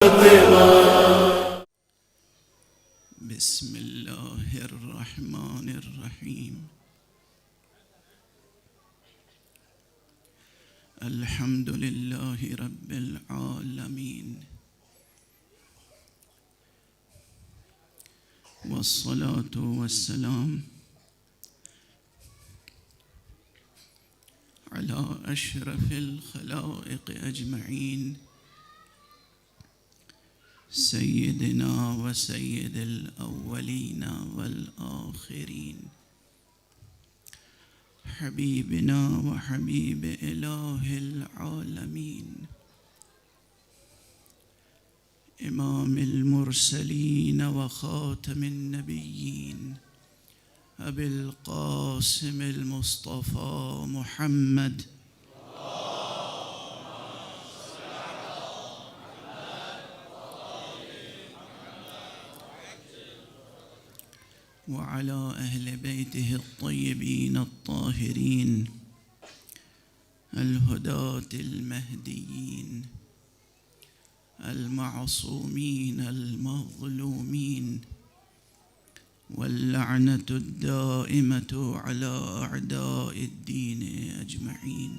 بسم الله الرحمن الرحيم. الحمد لله رب العالمين، والصلاة والسلام على أشرف الخلائق أجمعين، سيدنا وسيد الأولين والآخرين، حبيبنا وحبيب إله العالمين، إمام المرسلين وخاتم النبيين، أبي القاسم المصطفى محمد وعلى أهل بيته الطيبين الطاهرين الهداة المهديين المعصومين المظلومين، واللعنة الدائمة على أعداء الدين أجمعين.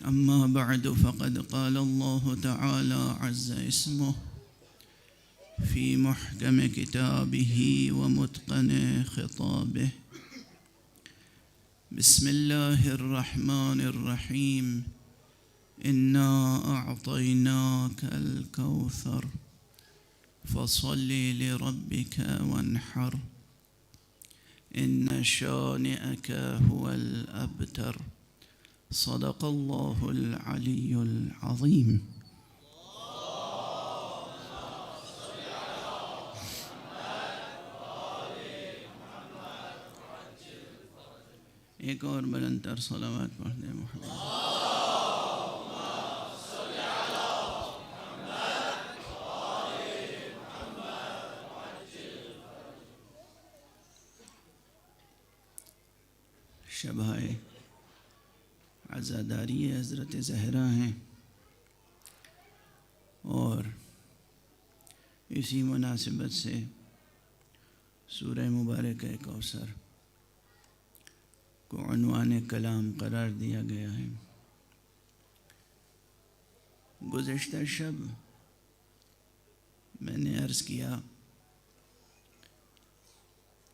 أما بعد، فقد قال الله تعالى عز اسمه في محكم كتابه ومتقن خطابه: بسم الله الرحمن الرحيم، إنا أعطيناك الكوثر فصل لربك وانحر، إن شانئك هو الأبتر. صدق الله العلي العظيم. ایک اور بلند تر صلوات پڑھ دیں محمد. شبہ عزاداری حضرت زہرا ہیں، اور اسی مناسبت سے سورہ مبارکہ کوثر کو عنوان کلام قرار دیا گیا ہے. گزشتہ شب میں نے عرض کیا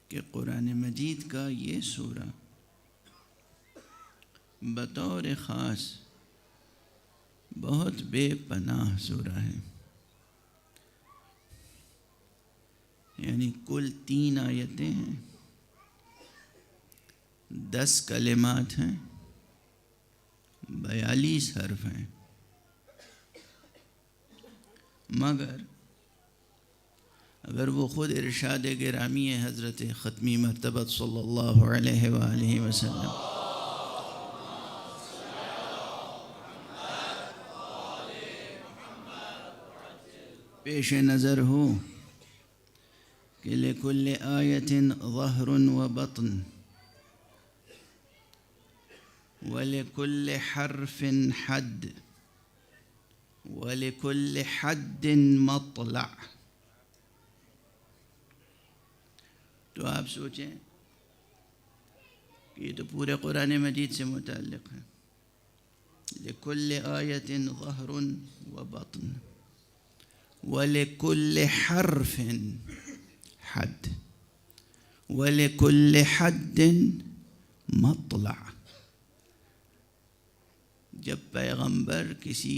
کہ قرآن مجید کا یہ سورہ بطور خاص بہت بے پناہ سورہ ہے. یعنی کل 3 آیتیں ہیں، 10 کلمات ہیں، 42 حرف ہیں، مگر اگر وہ خود ارشاد گرامی حضرت ختمی مرتبہ صلی اللہ علیہ وآلہ وسلم پیش نظر ہو کہ لکل آیت ظہر و بطن وَلِكُلِّ حَرْفٍ حَدٍّ وَلِكُلِّ حَدٍّ مَطْلَعٍ. تو آپ سوچیں کہ یہ تو پورے قرآن مجید سے متعلق ہے. لِكُلِّ آیَةٍ ظَهْرٌ وَبَطْنٌ وَلِكُلِّ حَرْفٍ حَدٍّ وَلِكُلِّ حَدٍّ مَطْلَعٍ. جب پیغمبر کسی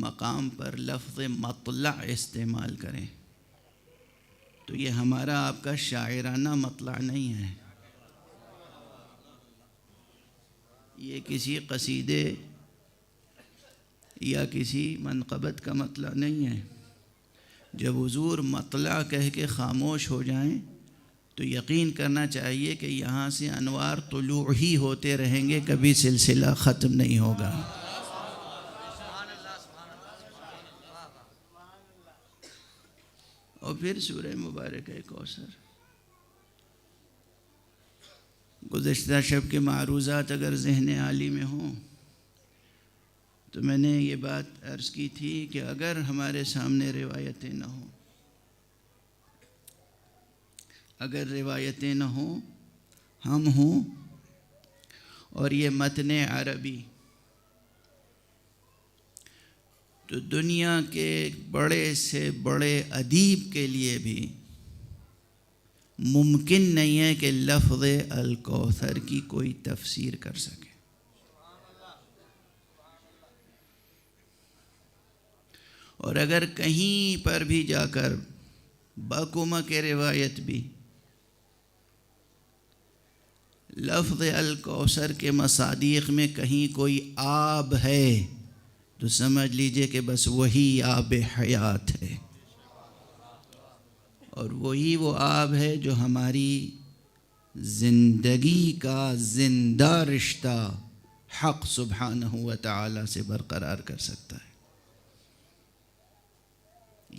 مقام پر لفظ مطلع استعمال کریں تو یہ ہمارا آپ کا شاعرانہ مطلع نہیں ہے، یہ کسی قصیدے یا کسی منقبت کا مطلع نہیں ہے. جب حضور مطلع کہہ کے خاموش ہو جائیں تو یقین کرنا چاہیے کہ یہاں سے انوار طلوع ہی ہوتے رہیں گے، کبھی سلسلہ ختم نہیں ہوگا. اور پھر سورہ مبارکہ کوثر. گزشتہ شب کے معروضات اگر ذہن عالی میں ہوں تو میں نے یہ بات عرض کی تھی کہ اگر ہمارے سامنے روایتیں نہ ہوں، اگر روایتیں نہ ہوں، ہم ہوں اور یہ متن عربی، تو دنیا کے بڑے سے بڑے ادیب کے لیے بھی ممکن نہیں ہے کہ لفظ الکوثر کی کوئی تفسیر کر سکے۔ اور اگر کہیں پر بھی جا کر بکمک روایت بھی لفظ الکوثر کے مصادیق میں کہیں کوئی آب ہے تو سمجھ لیجئے کہ بس وہی آب حیات ہے، اور وہی وہ آب ہے جو ہماری زندگی کا زندہ رشتہ حق سبحانہ و تعالی سے برقرار کر سکتا ہے۔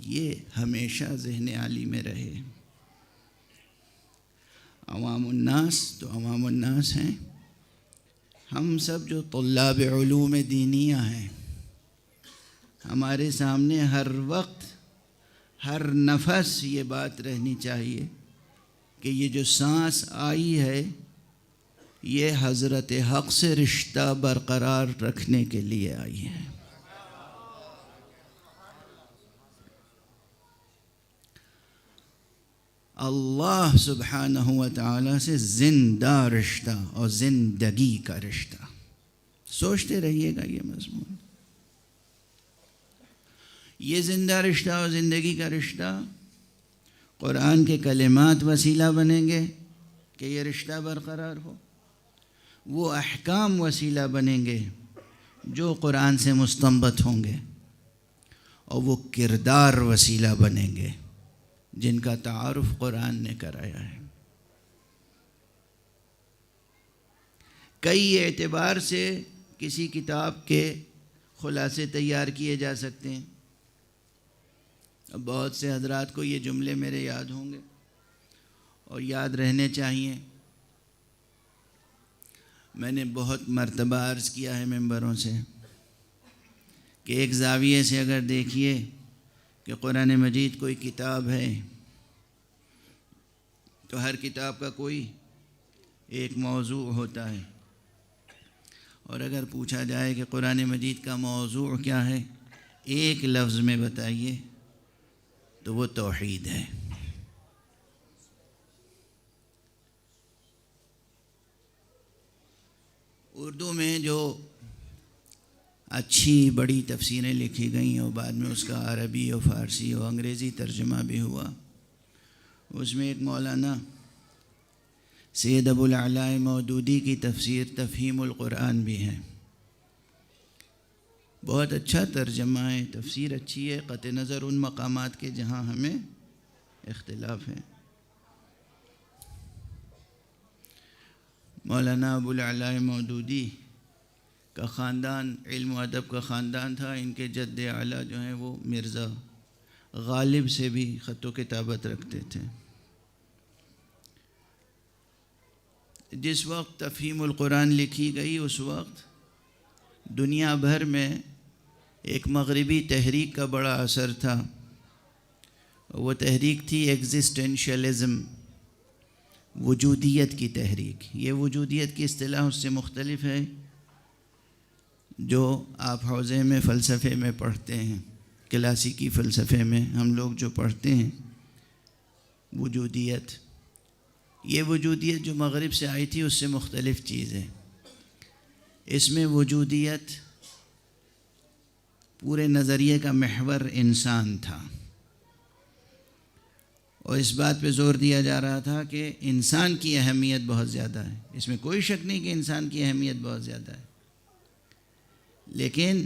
یہ ہمیشہ ذہن عالی میں رہے۔ عوام الناس تو عوام الناس ہیں، ہم سب جو طلاب علوم دینیہ ہیں، ہمارے سامنے ہر وقت ہر نفس یہ بات رہنی چاہیے کہ یہ جو سانس آئی ہے یہ حضرت حق سے رشتہ برقرار رکھنے کے لیے آئی ہے۔ اللہ سبحانہ و تعالی سے زندہ رشتہ اور زندگی کا رشتہ، سوچتے رہیے گا یہ مضمون۔ یہ زندہ رشتہ اور زندگی کا رشتہ قرآن کے کلمات وسیلہ بنیں گے کہ یہ رشتہ برقرار ہو، وہ احکام وسیلہ بنیں گے جو قرآن سے مستنبط ہوں گے، اور وہ کردار وسیلہ بنیں گے جن کا تعارف قرآن نے کرایا ہے۔ کئی اعتبار سے کسی کتاب کے خلاصے تیار کیے جا سکتے ہیں۔ اب بہت سے حضرات کو یہ جملے میرے یاد ہوں گے اور یاد رہنے چاہیے۔ میں نے بہت مرتبہ عرض کیا ہے ممبروں سے کہ ایک زاویے سے اگر دیکھیے کہ قرآن مجید کوئی کتاب ہے تو ہر کتاب کا کوئی ایک موضوع ہوتا ہے، اور اگر پوچھا جائے کہ قرآن مجید کا موضوع کیا ہے، ایک لفظ میں بتائیے تو وہ توحید ہے۔ اردو میں جو اچھی بڑی تفسیریں لکھی گئیں اور بعد میں اس کا عربی اور فارسی اور انگریزی ترجمہ بھی ہوا، اس میں ایک مولانا سید ابو الاعلیٰ مودودی کی تفسیر تفہیم القرآن بھی ہے۔ بہت اچھا ترجمہ ہے، تفسیر اچھی ہے، قطع نظر ان مقامات کے جہاں ہمیں اختلاف ہے۔ مولانا ابو الاعلیٰ مودودی کا خاندان علم و ادب کا خاندان تھا۔ ان کے جد اعلیٰ جو ہیں وہ مرزا غالب سے بھی خط و کتابت رکھتے تھے۔ جس وقت تفہیم القرآن لکھی گئی اس وقت دنیا بھر میں ایک مغربی تحریک کا بڑا اثر تھا۔ وہ تحریک تھی ایگزسٹینشلزم، وجودیت کی تحریک۔ یہ وجودیت کی اصطلاح اس سے مختلف ہے جو آپ حوزے میں فلسفے میں پڑھتے ہیں، کلاسیکی فلسفے میں ہم لوگ جو پڑھتے ہیں وجودیت۔ یہ وجودیت جو مغرب سے آئی تھی اس سے مختلف چیز ہے۔ اس میں وجودیت پورے نظریے کا محور انسان تھا، اور اس بات پہ زور دیا جا رہا تھا کہ انسان کی اہمیت بہت زیادہ ہے۔ اس میں کوئی شک نہیں کہ انسان کی اہمیت بہت زیادہ ہے، لیکن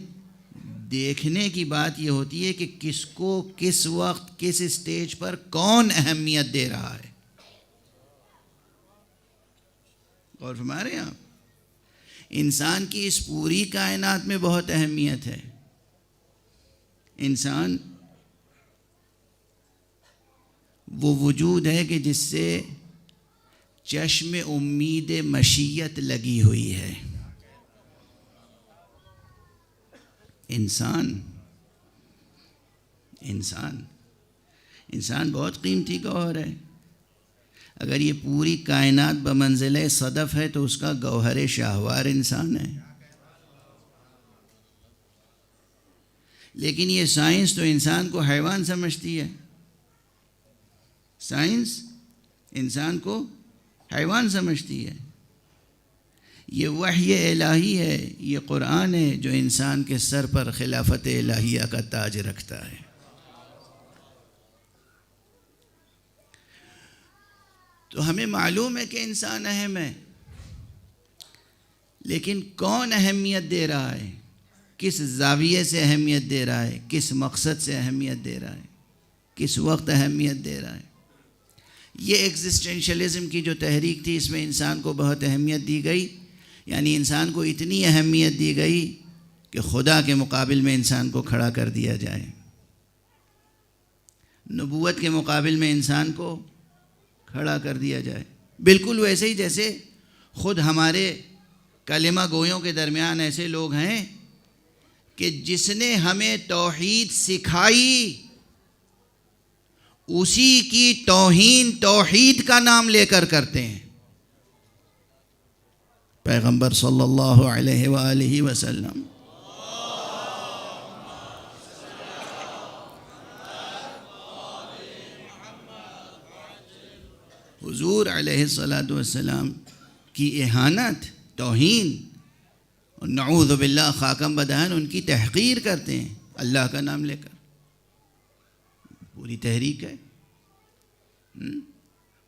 دیکھنے کی بات یہ ہوتی ہے کہ کس کو کس وقت کس اسٹیج پر کون اہمیت دے رہا ہے۔ اور ہمارے یہاں انسان کی اس پوری کائنات میں بہت اہمیت ہے۔ انسان وہ وجود ہے کہ جس سے چشم امید مشیت لگی ہوئی ہے۔ انسان بہت قیمتی گوہر ہے. اگر یہ پوری کائنات بمنزلہ صدف ہے تو اس کا گوہر شاہوار انسان ہے. لیکن یہ سائنس تو انسان کو حیوان سمجھتی ہے. سائنس انسان کو حیوان سمجھتی ہے. یہ وحی الہی ہے، یہ قرآن ہے جو انسان کے سر پر خلافت الہیہ کا تاج رکھتا ہے. تو ہمیں معلوم ہے کہ انسان اہم ہے، لیکن کون اہمیت دے رہا ہے، کس زاویے سے اہمیت دے رہا ہے، کس مقصد سے اہمیت دے رہا ہے، کس وقت اہمیت دے رہا ہے. یہ ایگزسٹینشلزم کی جو تحریک تھی، اس میں انسان کو بہت اہمیت دی گئی. یعنی انسان کو اتنی اہمیت دی گئی کہ خدا کے مقابل میں انسان کو کھڑا کر دیا جائے. نبوت کے مقابل میں انسان کو کھڑا کر دیا جائے. بالکل ویسے ہی جیسے خود ہمارے کلمہ گویوں کے درمیان ایسے لوگ ہیں کہ جس نے ہمیں توحید سکھائی اسی کی توہین توحید کا نام لے کر کرتے ہیں. پیغمبر صلی اللہ علیہ وآلہ وسلم حضور علیہ السلام کی اہانت، توہین اور نعوذ باللہ خاکم بدہن ان کی تحقیر کرتے ہیں اللہ کا نام لے کر. پوری تحریک ہے.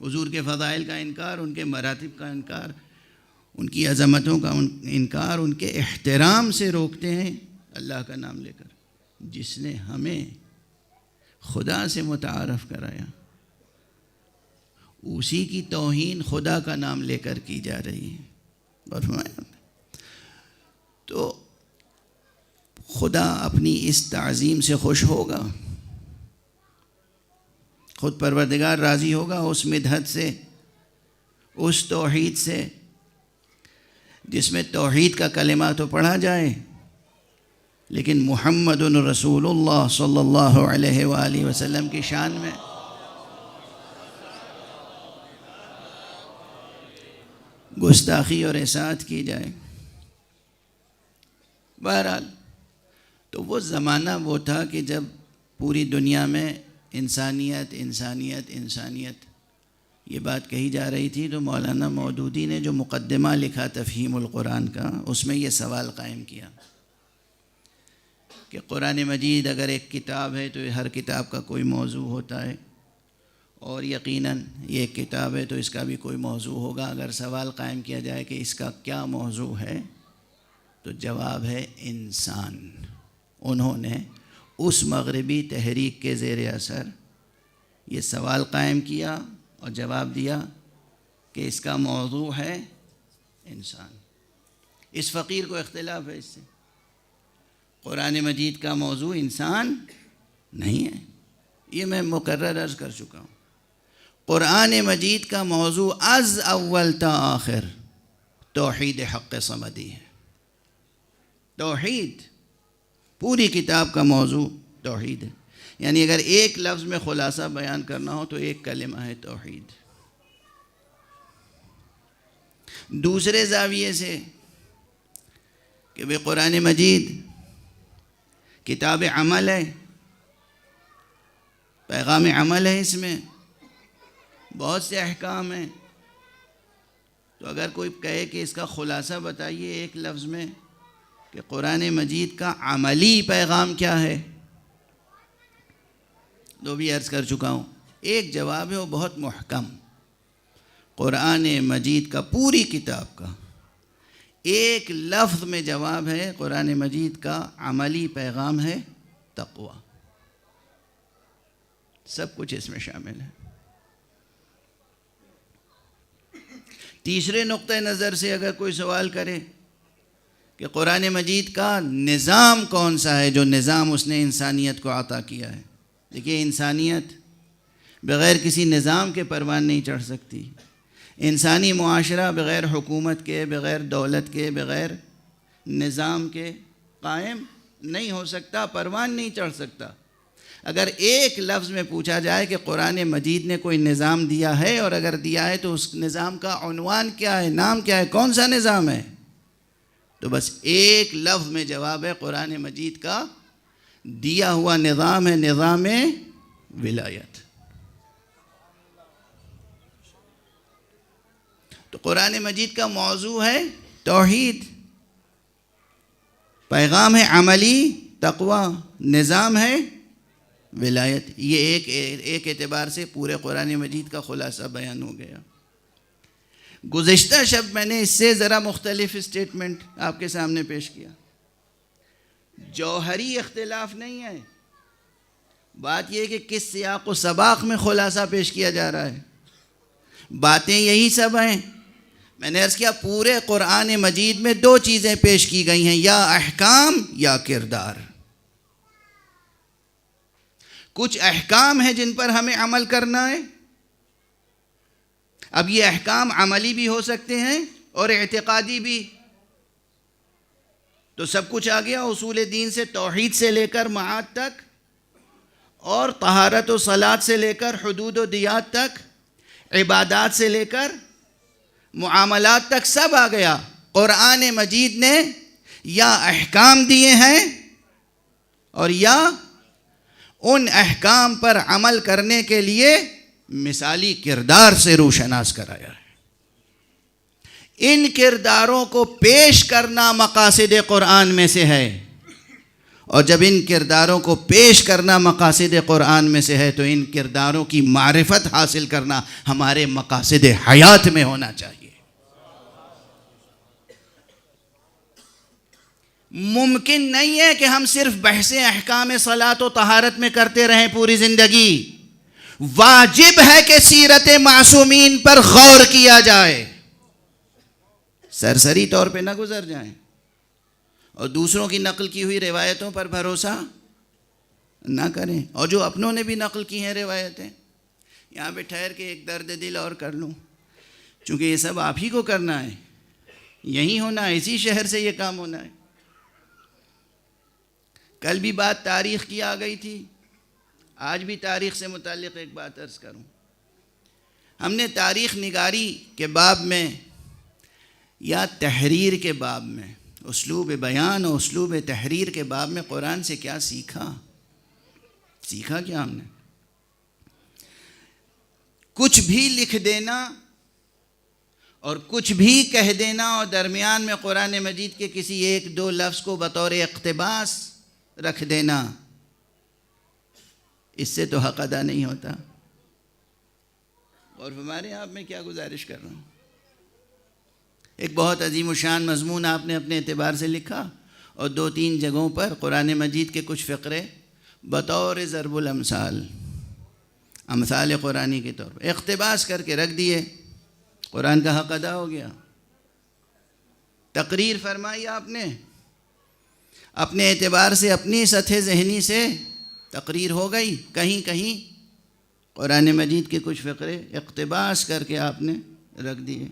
حضور کے فضائل کا انکار، ان کے مراتب کا انکار، ان کی عظمتوں کا انکار، ان کے احترام سے روکتے ہیں اللہ کا نام لے کر. جس نے ہمیں خدا سے متعارف کرایا اسی کی توہین خدا کا نام لے کر کی جا رہی ہے. اور فرمایا تو خدا اپنی اس تعظیم سے خوش ہوگا، خود پروردگار راضی ہوگا اس مدحت سے، اس توحید سے جس میں توحید کا کلمہ تو پڑھا جائے لیکن محمد رسول اللہ صلی اللہ علیہ وآلہ وسلم کی شان میں گستاخی اور احسان کی جائے. بہرحال تو وہ زمانہ وہ تھا کہ جب پوری دنیا میں انسانیت انسانیت انسانیت یہ بات کہی جا رہی تھی. تو مولانا مودودی نے جو مقدمہ لکھا تفہیم القرآن کا، اس میں یہ سوال قائم کیا کہ قرآن مجید اگر ایک کتاب ہے تو ہر کتاب کا کوئی موضوع ہوتا ہے، اور یقیناً یہ ایک کتاب ہے تو اس کا بھی کوئی موضوع ہوگا. اگر سوال قائم کیا جائے کہ اس کا کیا موضوع ہے تو جواب ہے انسان. انہوں نے اس مغربی تحریک کے زیر اثر یہ سوال قائم کیا اور جواب دیا کہ اس کا موضوع ہے انسان. اس فقیر کو اختلاف ہے اس سے. قرآن مجید کا موضوع انسان نہیں ہے. یہ میں مکرر عرض کر چکا ہوں. قرآن مجید کا موضوع از اول تا آخر توحید حق صمدی ہے. توحید، پوری کتاب کا موضوع توحید ہے. یعنی اگر ایک لفظ میں خلاصہ بیان کرنا ہو تو ایک کلمہ ہے توحید. دوسرے زاویے سے کہ بے قرآن مجید کتاب عمل ہے، پیغام عمل ہے، اس میں بہت سے احکام ہیں. تو اگر کوئی کہے کہ اس کا خلاصہ بتائیے ایک لفظ میں کہ قرآن مجید کا عملی پیغام کیا ہے، تو بھی عرض کر چکا ہوں ایک جواب ہے وہ بہت محکم. قرآن مجید کا، پوری کتاب کا ایک لفظ میں جواب ہے قرآن مجید کا عملی پیغام ہے تقویٰ. سب کچھ اس میں شامل ہے. تیسرے نقطہ نظر سے اگر کوئی سوال کرے کہ قرآن مجید کا نظام کون سا ہے، جو نظام اس نے انسانیت کو عطا کیا ہے. دیکھیے انسانیت بغیر کسی نظام کے پروان نہیں چڑھ سکتی. انسانی معاشرہ بغیر حکومت کے، بغیر دولت کے، بغیر نظام کے قائم نہیں ہو سکتا، پروان نہیں چڑھ سکتا۔ اگر ایک لفظ میں پوچھا جائے کہ قرآن مجید نے کوئی نظام دیا ہے، اور اگر دیا ہے تو اس نظام کا عنوان کیا ہے، نام کیا ہے، کون سا نظام ہے، تو بس ایک لفظ میں جواب ہے، قرآن مجید کا دیا ہوا نظام ہے نظام ولایت۔ تو قرآن مجید کا موضوع ہے توحید، پیغام ہے عملی تقوی، نظام ہے ولایت۔ یہ ایک اعتبار سے پورے قرآن مجید کا خلاصہ بیان ہو گیا۔ گزشتہ شب میں نے اس سے ذرا مختلف اسٹیٹمنٹ آپ کے سامنے پیش کیا۔ جوہری اختلاف نہیں ہے، بات یہ ہے کہ کس سیاق و سباق میں خلاصہ پیش کیا جا رہا ہے۔ باتیں یہی سب ہیں۔ میں نے عرض کیا پورے قرآن مجید میں دو چیزیں پیش کی گئی ہیں، یا احکام یا کردار۔ کچھ احکام ہیں جن پر ہمیں عمل کرنا ہے۔ اب یہ احکام عملی بھی ہو سکتے ہیں اور اعتقادی بھی۔ تو سب کچھ آ گیا، اصول دین سے، توحید سے لے کر معاد تک، اور طہارت و صلاۃ سے لے کر حدود و دیات تک، عبادات سے لے کر معاملات تک سب آ گیا۔ قرآن مجید نے یا احکام دیے ہیں اور یا ان احکام پر عمل کرنے کے لیے مثالی کردار سے روشناس کرایا ہے۔ ان کرداروں کو پیش کرنا مقاصد قرآن میں سے ہے، اور جب ان کرداروں کو پیش کرنا مقاصد قرآن میں سے ہے تو ان کرداروں کی معرفت حاصل کرنا ہمارے مقاصد حیات میں ہونا چاہیے۔ ممکن نہیں ہے کہ ہم صرف بحث احکام صلاۃ و طہارت میں کرتے رہیں پوری زندگی۔ واجب ہے کہ سیرت معصومین پر غور کیا جائے، سرسری طور پہ نہ گزر جائیں، اور دوسروں کی نقل کی ہوئی روایتوں پر بھروسہ نہ کریں، اور جو اپنوں نے بھی نقل کی ہیں روایتیں، یہاں پہ ٹھہر کے ایک درد دل اور کر لوں، چونکہ یہ سب آپ ہی کو کرنا ہے، یہیں ہونا ہے، اسی شہر سے یہ کام ہونا ہے۔ کل بھی بات تاریخ کی آ گئی تھی، آج بھی تاریخ سے متعلق ایک بات عرض کروں۔ ہم نے تاریخ نگاری کے باب میں یا تحریر کے باب میں، اسلوب بیان اور اسلوب تحریر کے باب میں قرآن سے کیا سیکھا کیا ہم نے؟ کچھ بھی لکھ دینا اور کچھ بھی کہہ دینا، اور درمیان میں قرآن مجید کے کسی ایک دو لفظ کو بطور اقتباس رکھ دینا، اس سے تو حق ادا نہیں ہوتا۔ اور ہمارے آپ میں کیا گزارش کر رہا ہوں، ایک بہت عظیم و شان مضمون آپ نے اپنے اعتبار سے لکھا، اور 2-3 جگہوں پر قرآن مجید کے کچھ فقرے بطور ضرب الامثال، امثال قرآنی کے طور پر اقتباس کر کے رکھ دیے، قرآن کا حق ادا ہو گیا۔ تقریر فرمائی آپ نے، اپنے اعتبار سے، اپنی سطح ذہنی سے تقریر ہو گئی، کہیں کہیں قرآن مجید کے کچھ فقرے اقتباس کر کے آپ نے رکھ دیے۔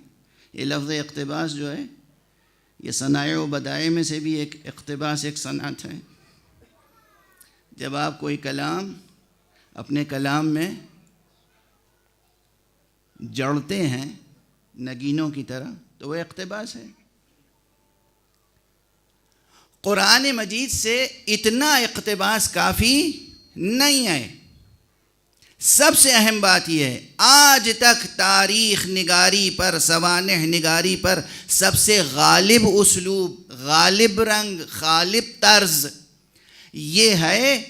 یہ لفظ اقتباس جو ہے، یہ صنائع و بدائع میں سے بھی ایک اقتباس، ایک صنعت ہے۔ جب آپ کوئی کلام اپنے کلام میں جڑتے ہیں نگینوں کی طرح تو وہ اقتباس ہے۔ قرآن مجید سے اتنا اقتباس کافی نہیں ہے۔ سب سے اہم بات یہ ہے، آج تک تاریخ نگاری پر، سوانح نگاری پر سب سے غالب اسلوب، غالب رنگ، غالب طرز یہ ہے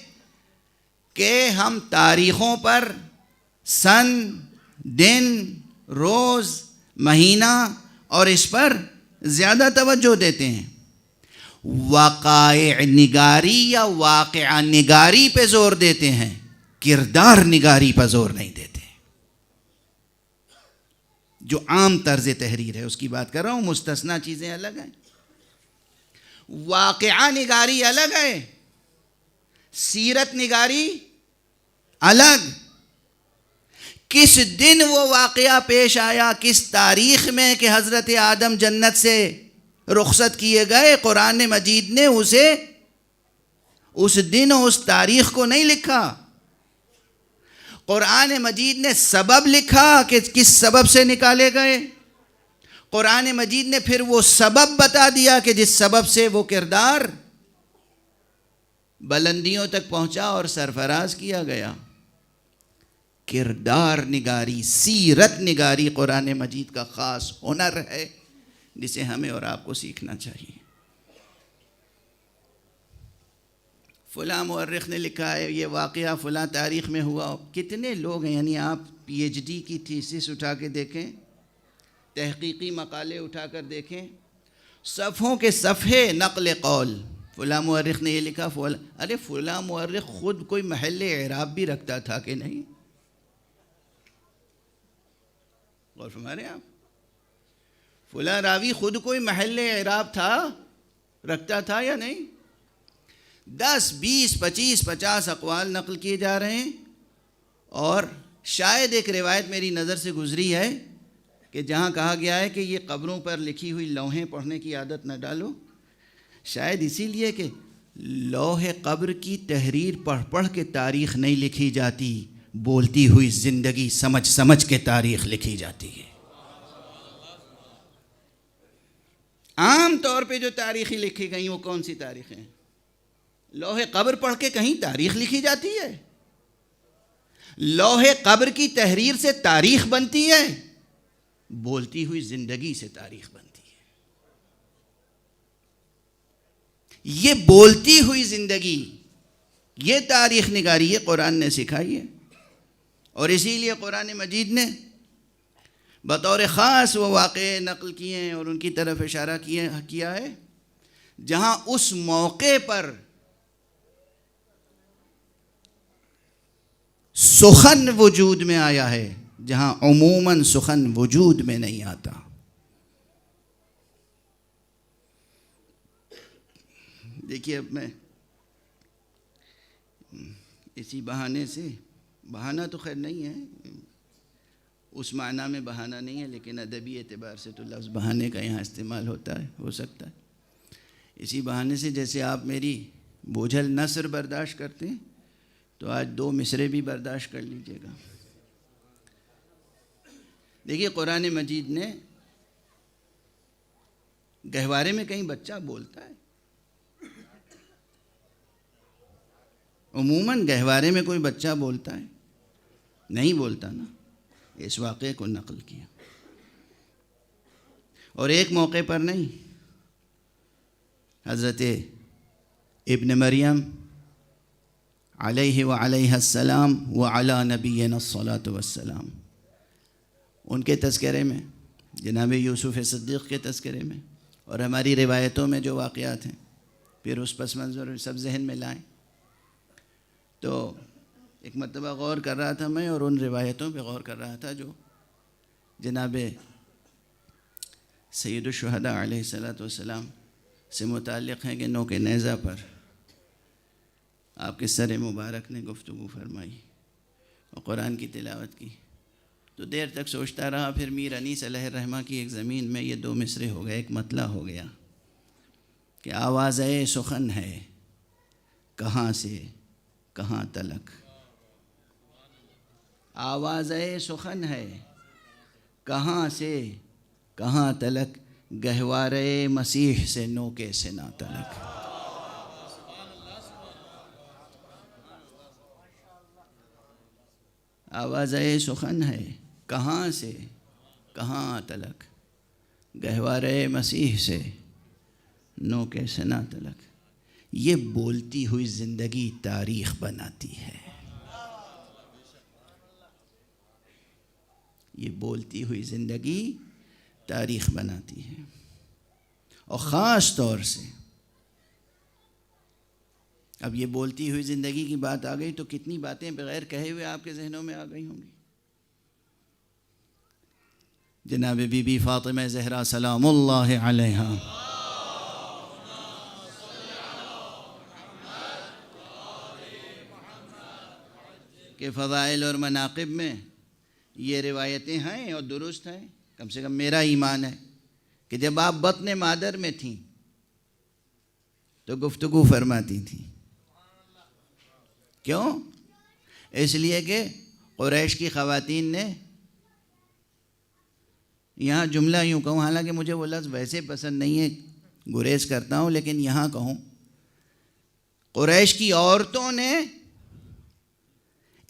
کہ ہم تاریخوں پر سن، دن، روز، مہینہ اور اس پر زیادہ توجہ دیتے ہیں۔ وقائع نگاری یا واقعہ نگاری پہ زور دیتے ہیں، کردار نگاری پر زور نہیں دیتے۔ جو عام طرز تحریر ہے اس کی بات کر رہا ہوں، مستثنا چیزیں الگ ہیں۔ واقعہ نگاری الگ ہے، سیرت نگاری الگ۔ کس دن وہ واقعہ پیش آیا، کس تاریخ میں کہ حضرت آدم جنت سے رخصت کیے گئے، قرآن مجید نے اسے اس دن اس تاریخ کو نہیں لکھا. قرآن مجید نے سبب لکھا کہ کس سبب سے نکالے گئے. قرآن مجید نے پھر وہ سبب بتا دیا کہ جس سبب سے وہ کردار بلندیوں تک پہنچا اور سرفراز کیا گیا. کردار نگاری، سیرت نگاری قرآن مجید کا خاص ہنر ہے جسے ہمیں اور آپ کو سیکھنا چاہیے. فلاں مورخ نے لکھا ہے یہ واقعہ فلاں تاریخ میں ہوا. کتنے لوگ ہیں، یعنی آپ پی ایچ ڈی کی تھیسس اٹھا کے دیکھیں، تحقیقی مقالے اٹھا کر دیکھیں، صفحوں کے صفحے نقل قول. فلاں مورخ نے یہ لکھا، ارے فلاں مورخ خود کوئی محل اعراب بھی رکھتا تھا کہ نہیں؟ غور فرما رہے ہیں آپ؟ فلاں راوی خود کوئی محل اعراب رکھتا تھا یا نہیں؟ 10 20 25 50 اقوال نقل کیے جا رہے ہیں، اور شاید ایک روایت میری نظر سے گزری ہے کہ جہاں کہا گیا ہے کہ یہ قبروں پر لکھی ہوئی لوحیں پڑھنے کی عادت نہ ڈالو، شاید اسی لیے کہ لوح قبر کی تحریر پڑھ پڑھ کے تاریخ نہیں لکھی جاتی، بولتی ہوئی زندگی سمجھ سمجھ کے تاریخ لکھی جاتی ہے. عام طور پہ جو تاریخیں لکھی گئیں وہ کون سی تاریخیں؟ لوح قبر پڑھ کے کہیں تاریخ لکھی جاتی ہے؟ لوح قبر کی تحریر سے تاریخ بنتی ہے؟ بولتی ہوئی زندگی سے تاریخ بنتی ہے. یہ بولتی ہوئی زندگی، یہ تاریخ نگاری یہ قرآن نے سکھائی ہے. اور اسی لیے قرآن مجید نے بطور خاص وہ واقعے نقل کیے ہیں اور ان کی طرف اشارہ کیا ہے جہاں اس موقع پر سخن وجود میں آیا ہے، جہاں عموماً سخن وجود میں نہیں آتا. دیکھیے اب میں اسی بہانے سے، بہانہ تو خیر نہیں ہے، اس معنی میں بہانہ نہیں ہے، لیکن ادبی اعتبار سے تو لفظ بہانے کا یہاں استعمال ہوتا ہے، ہو سکتا ہے. اسی بہانے سے جیسے آپ میری بوجھل نثر برداشت کرتے ہیں تو آج 2 مصرے بھی برداشت کر لیجئے گا. دیکھیے قرآن مجید نے گہوارے میں کہیں بچہ بولتا ہے؟ عموماً گہوارے میں کوئی بچہ بولتا ہے؟ نہیں بولتا نا. اس واقعے کو نقل کیا، اور ایک موقع پر نہیں. حضرت ابن مریم علیہ وعلیہ السلام وعلی نبینا الصلاۃ والسلام، ان کے تذکرے میں، جناب یوسف صدیق کے تذکرے میں، اور ہماری روایتوں میں جو واقعات ہیں، پھر اس پس منظر سب ذہن میں لائیں. تو ایک مرتبہ غور کر رہا تھا میں، اور ان روایتوں پہ غور کر رہا تھا جو جناب سید الشہداء علیہ الصلاۃ والسلام سے متعلق ہیں کہ نوک نیزہ پر آپ کے سر مبارک نے گفتگو فرمائی اور قرآن کی تلاوت کی. تو دیر تک سوچتا رہا. پھر میر انیس علیہ الرحمہ کی ایک زمین میں یہ 2 مصرے ہو گئے، ایک مطلع ہو گیا کہ آواز سخن ہے کہاں سے کہاں تلک. آواز سخن ہے کہاں سے کہاں تلک، گہوارے مسیح سے نوکے سے نہ تلک. آواز سخن ہے کہاں سے کہاں تلک، گہوارے مسیح سے نوکے سے نہ تلک. یہ بولتی ہوئی زندگی تاریخ بناتی ہے. یہ بولتی ہوئی زندگی تاریخ بناتی ہے. اور خاص طور سے اب یہ بولتی ہوئی زندگی کی بات آ گئی تو کتنی باتیں بغیر کہے ہوئے آپ کے ذہنوں میں آ گئی ہوں گی. جناب بی بی فاطمہ زہرا سلام اللہ علیہا کے فضائل اور مناقب میں یہ روایتیں ہیں اور درست ہیں. کم سے کم میرا ایمان ہے کہ جب آپ بطن مادر میں تھیں تو گفتگو فرماتی تھیں. کیوں؟ اس لیے کہ قریش کی خواتین نے، یہاں جملہ یوں کہوں، حالانکہ مجھے وہ لفظ ویسے پسند نہیں ہے، گریز کرتا ہوں، لیکن یہاں کہوں، قریش کی عورتوں نے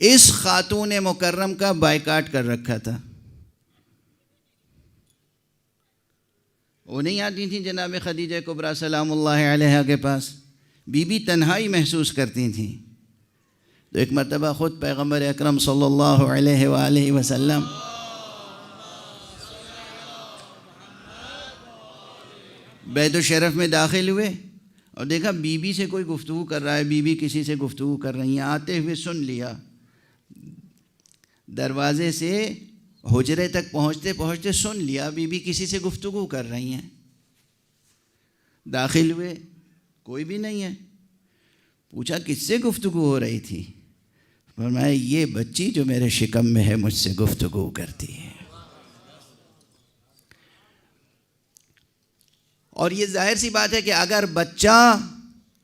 اس خاتون مکرم کا بائیکاٹ کر رکھا تھا. وہ نہیں آتی تھیں جناب خدیجہ کبریٰ سلام اللہ علیہا کے پاس، بی بی تنہائی محسوس کرتی تھیں. تو ایک مرتبہ خود پیغمبر اکرم صلی اللہ علیہ وآلہ وسلم بیت الشرف میں داخل ہوئے اور دیکھا بی بی سے کوئی گفتگو کر رہا ہے، بی بی کسی سے گفتگو کر رہی ہیں. آتے ہوئے سن لیا، دروازے سے حجرے تک پہنچتے پہنچتے سن لیا بی بی کسی سے گفتگو کر رہی ہیں. داخل ہوئے، کوئی بھی نہیں ہے. پوچھا کس سے گفتگو ہو رہی تھی؟ فرمایا یہ بچی جو میرے شکم میں ہے مجھ سے گفتگو کرتی ہے. اور یہ ظاہر سی بات ہے کہ اگر بچہ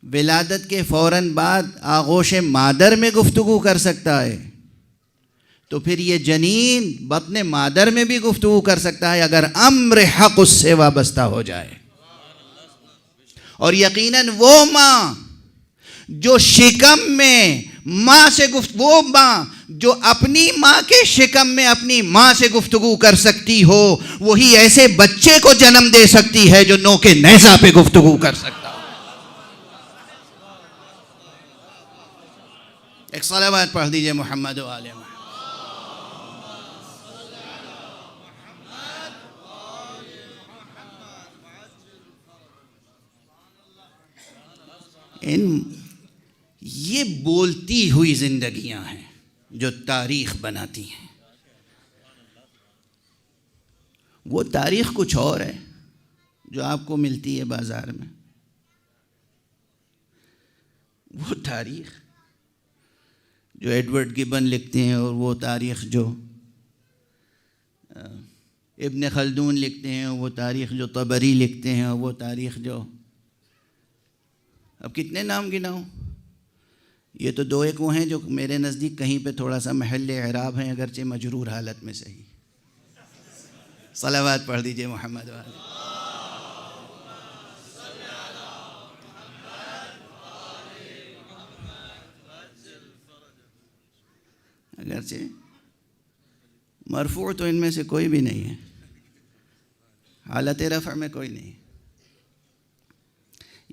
ولادت کے فوراً بعد آغوش مادر میں گفتگو کر سکتا ہے تو پھر یہ جنین بطن مادر میں بھی گفتگو کر سکتا ہے اگر امر حق اس سے وابستہ ہو جائے. اور یقیناً وہ ماں جو شکم میں ماں سے وہ ماں جو اپنی ماں کے شکم میں اپنی ماں سے گفتگو کر سکتی ہو، وہی ایسے بچے کو جنم دے سکتی ہے جو نوک نیزہ پہ گفتگو کر سکتا ہو. ایک صلوات پڑھ دیجئے محمد و آل محمد. یہ بولتی ہوئی زندگیاں ہیں جو تاریخ بناتی ہیں. وہ تاریخ کچھ اور ہے جو آپ کو ملتی ہے بازار میں. وہ تاریخ جو ایڈورڈ گبن لکھتے ہیں، اور وہ تاریخ جو ابن خلدون لکھتے ہیں، وہ تاریخ جو طبری لکھتے ہیں، اور وہ تاریخ جو، اب کتنے نام گناؤں؟ یہ تو دو ایک وہ ہیں جو میرے نزدیک کہیں پہ تھوڑا سا محل اعراب ہیں، اگرچہ مجرور حالت میں صحیح. صلوات پڑھ دیجئے محمد والے. اگرچہ مرفوع تو ان میں سے کوئی بھی نہیں ہے، حالت رفع میں کوئی نہیں،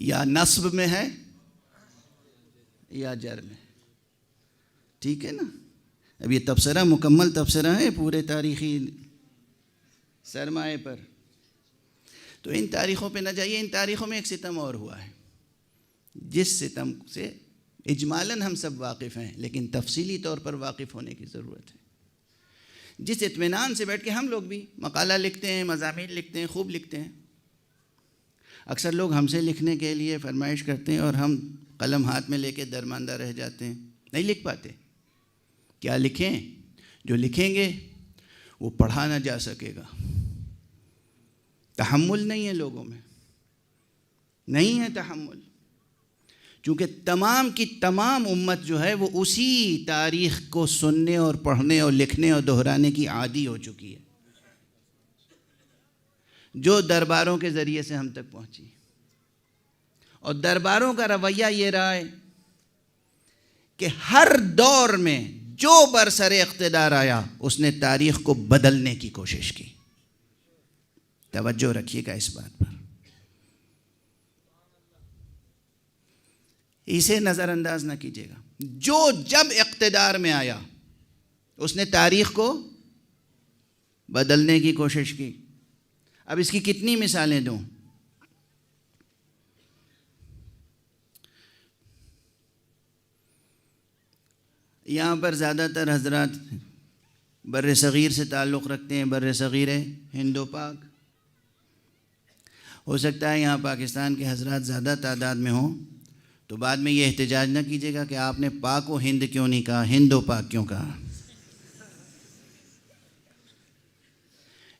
یا نصب میں ہے یا جر میں. ٹھیک ہے نا؟ اب یہ تبصرہ مکمل تبصرہ ہے پورے تاریخی سرمائے پر. تو ان تاریخوں پہ نہ جائیے. ان تاریخوں میں ایک ستم اور ہوا ہے جس ستم سے اجمالاً ہم سب واقف ہیں، لیکن تفصیلی طور پر واقف ہونے کی ضرورت ہے. جس اطمینان سے بیٹھ کے ہم لوگ بھی مقالہ لکھتے ہیں، مضامین لکھتے ہیں، خوب لکھتے ہیں. اکثر لوگ ہم سے لکھنے کے لیے فرمائش کرتے ہیں اور ہم قلم ہاتھ میں لے کے درماندہ رہ جاتے ہیں، نہیں لکھ پاتے. کیا لکھیں؟ جو لکھیں گے وہ پڑھا نہ جا سکے گا. تحمل نہیں ہے لوگوں میں، نہیں ہے تحمل. چونکہ تمام کی تمام امت جو ہے وہ اسی تاریخ کو سننے اور پڑھنے اور لکھنے اور دہرانے کی عادی ہو چکی ہے جو درباروں کے ذریعے سے ہم تک پہنچی. اور درباروں کا رویہ یہ رہا ہے کہ ہر دور میں جو برسر اقتدار آیا اس نے تاریخ کو بدلنے کی کوشش کی. توجہ رکھیے گا اس بات پر، اسے نظر انداز نہ کیجیے گا. جو جب اقتدار میں آیا اس نے تاریخ کو بدلنے کی کوشش کی. اب اس کی کتنی مثالیں دوں؟ یہاں پر زیادہ تر حضرات بر صغیر سے تعلق رکھتے ہیں، بر صغیر ہند و پاک. ہو سکتا ہے یہاں پاکستان کے حضرات زیادہ تعداد میں ہوں تو بعد میں یہ احتجاج نہ کیجیے گا کہ آپ نے پاک و ہند کیوں نہیں کہا، ہند و پاک کیوں کہا.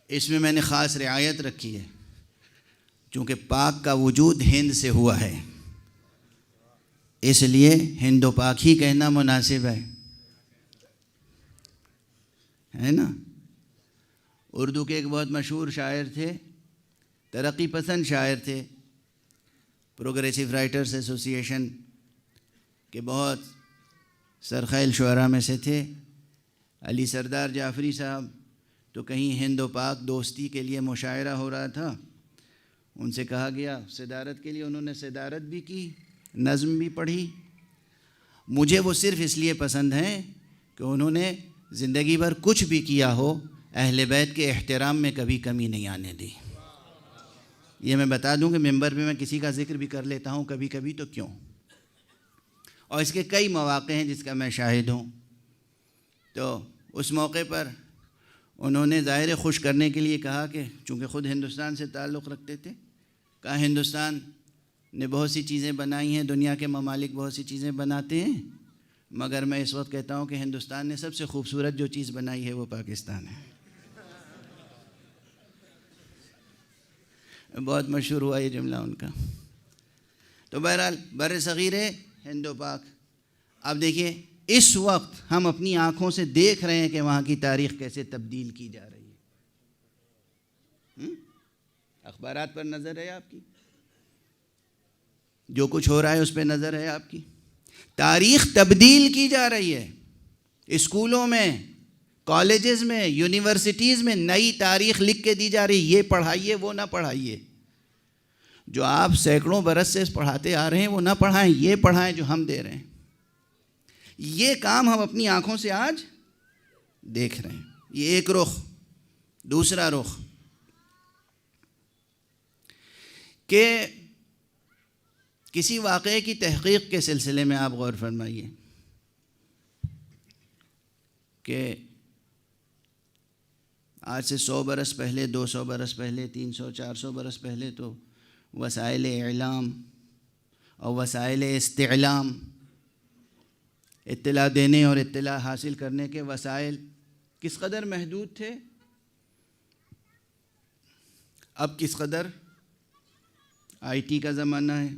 اس میں میں نے خاص رعایت رکھی ہے چونکہ پاک کا وجود ہند سے ہوا ہے. اس لیے ہند و پاک ہی کہنا مناسب ہے نا. اردو کے ایک بہت مشہور شاعر تھے، ترقی پسند شاعر تھے، پروگریسو رائٹرز ایسوسی ایشن کے بہت سرخیل شعراء میں سے تھے، علی سردار جعفری صاحب. تو کہیں ہند و پاک دوستی کے لیے مشاعرہ ہو رہا تھا، ان سے کہا گیا صدارت کے لیے، انہوں نے صدارت بھی کی، نظم بھی پڑھی. مجھے وہ صرف اس لیے پسند ہیں کہ انہوں نے زندگی بھر کچھ بھی کیا ہو، اہل بیت کے احترام میں کبھی کمی نہیں آنے دی. یہ میں بتا دوں کہ ممبر پہ میں کسی کا ذکر بھی کر لیتا ہوں کبھی کبھی، تو کیوں، اور اس کے کئی مواقع ہیں جس کا میں شاہد ہوں. تو اس موقع پر انہوں نے ظاہر خوش کرنے کے لیے کہا کہ چونکہ خود ہندوستان سے تعلق رکھتے تھے، کہا ہندوستان نے بہت سی چیزیں بنائی ہیں، دنیا کے ممالک بہت سی چیزیں بناتے ہیں، مگر میں اس وقت کہتا ہوں کہ ہندوستان نے سب سے خوبصورت جو چیز بنائی ہے وہ پاکستان ہے. بہت مشہور ہوا یہ جملہ ان کا. تو بہرحال بر صغیر ہند و پاک. اب دیکھیے اس وقت ہم اپنی آنکھوں سے دیکھ رہے ہیں کہ وہاں کی تاریخ کیسے تبدیل کی جا رہی ہے. اخبارات پر نظر ہے آپ کی، جو کچھ ہو رہا ہے اس پہ نظر ہے آپ کی. تاریخ تبدیل کی جا رہی ہے. اسکولوں میں، کالجز میں، یونیورسٹیز میں نئی تاریخ لکھ کے دی جا رہی ہے، یہ پڑھائیے وہ نہ پڑھائیے. جو آپ سینکڑوں برس سے پڑھاتے آ رہے ہیں وہ نہ پڑھائیں، یہ پڑھائیں جو ہم دے رہے ہیں. یہ کام ہم اپنی آنکھوں سے آج دیکھ رہے ہیں. یہ ایک رخ. دوسرا رخ کہ کسی واقعے کی تحقیق کے سلسلے میں آپ غور فرمائیے کہ آج سے 100 برس پہلے، 200 برس پہلے، 300 400 برس پہلے تو وسائل اعلام اور وسائل استعلام، اطلاع دینے اور اطلاع حاصل کرنے کے وسائل کس قدر محدود تھے. اب کس قدر آئی ٹی کا زمانہ ہے.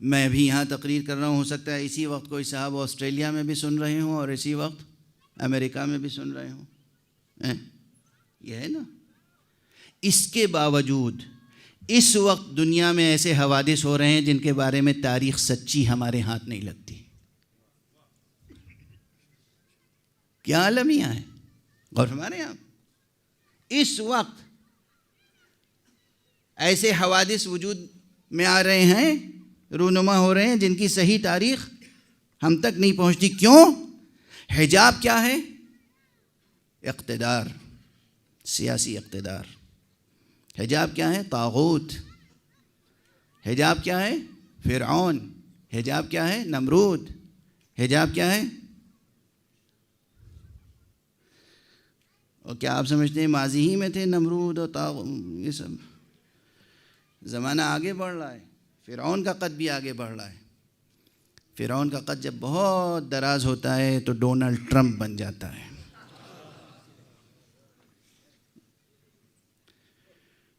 میں بھی یہاں تقریر کر رہا ہوں، ہو سکتا ہے اسی وقت کوئی صاحب آسٹریلیا میں بھی سن رہے ہوں اور اسی وقت امریکہ میں بھی سن رہے ہوں. یہ ہے نا. اس کے باوجود اس وقت دنیا میں ایسے حوادث ہو رہے ہیں جن کے بارے میں تاریخ سچی ہمارے ہاتھ نہیں لگتی. کیا عالمیہ ہے، غور فرمائیں آپ. اس وقت ایسے حوادث وجود میں آ رہے ہیں، رونما ہو رہے ہیں جن کی صحیح تاریخ ہم تک نہیں پہنچتی. کیوں؟ حجاب کیا ہے؟ اقتدار، سیاسی اقتدار. حجاب کیا ہے؟ طاغوت. حجاب کیا ہے؟ فرعون. حجاب کیا ہے؟ نمرود. حجاب کیا ہے؟ اور کیا آپ سمجھتے ہیں ماضی ہی میں تھے نمرود اور طاغوت؟ یہ سب زمانہ آگے بڑھ رہا ہے. فرعون کا قد بھی آگے بڑھ رہا ہے. فرعون کا قد جب بہت دراز ہوتا ہے تو ڈونلڈ ٹرمپ بن جاتا ہے.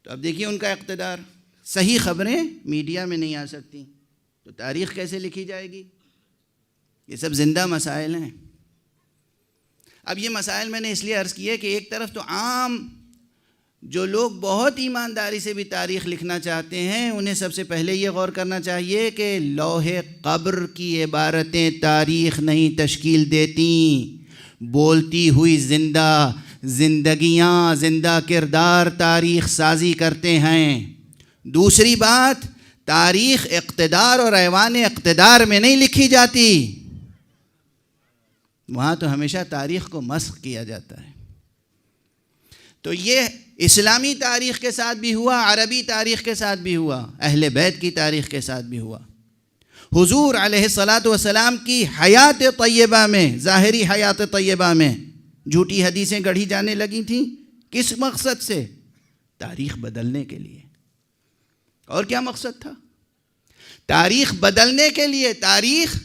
تو اب دیکھیے ان کا اقتدار. صحیح خبریں میڈیا میں نہیں آ سکتی تو تاریخ کیسے لکھی جائے گی؟ یہ سب زندہ مسائل ہیں. اب یہ مسائل میں نے اس لیے عرض کیے کہ ایک طرف تو عام جو لوگ بہت ایمانداری سے بھی تاریخ لکھنا چاہتے ہیں انہیں سب سے پہلے یہ غور کرنا چاہیے کہ لوح قبر کی عبارتیں تاریخ نہیں تشکیل دیتی. بولتی ہوئی زندہ زندگیاں، زندہ کردار تاریخ سازی کرتے ہیں. دوسری بات، تاریخ اقتدار اور ایوان اقتدار میں نہیں لکھی جاتی. وہاں تو ہمیشہ تاریخ کو مسخ کیا جاتا ہے. تو یہ اسلامی تاریخ کے ساتھ بھی ہوا، عربی تاریخ کے ساتھ بھی ہوا، اہل بیت کی تاریخ کے ساتھ بھی ہوا. حضور علیہ الصلاۃ والسلام کی حیات طیبہ میں، ظاہری حیات طیبہ میں جھوٹی حدیثیں گڑھی جانے لگی تھیں. کس مقصد سے؟ تاریخ بدلنے کے لیے. اور کیا مقصد تھا؟ تاریخ بدلنے کے لیے، تاریخ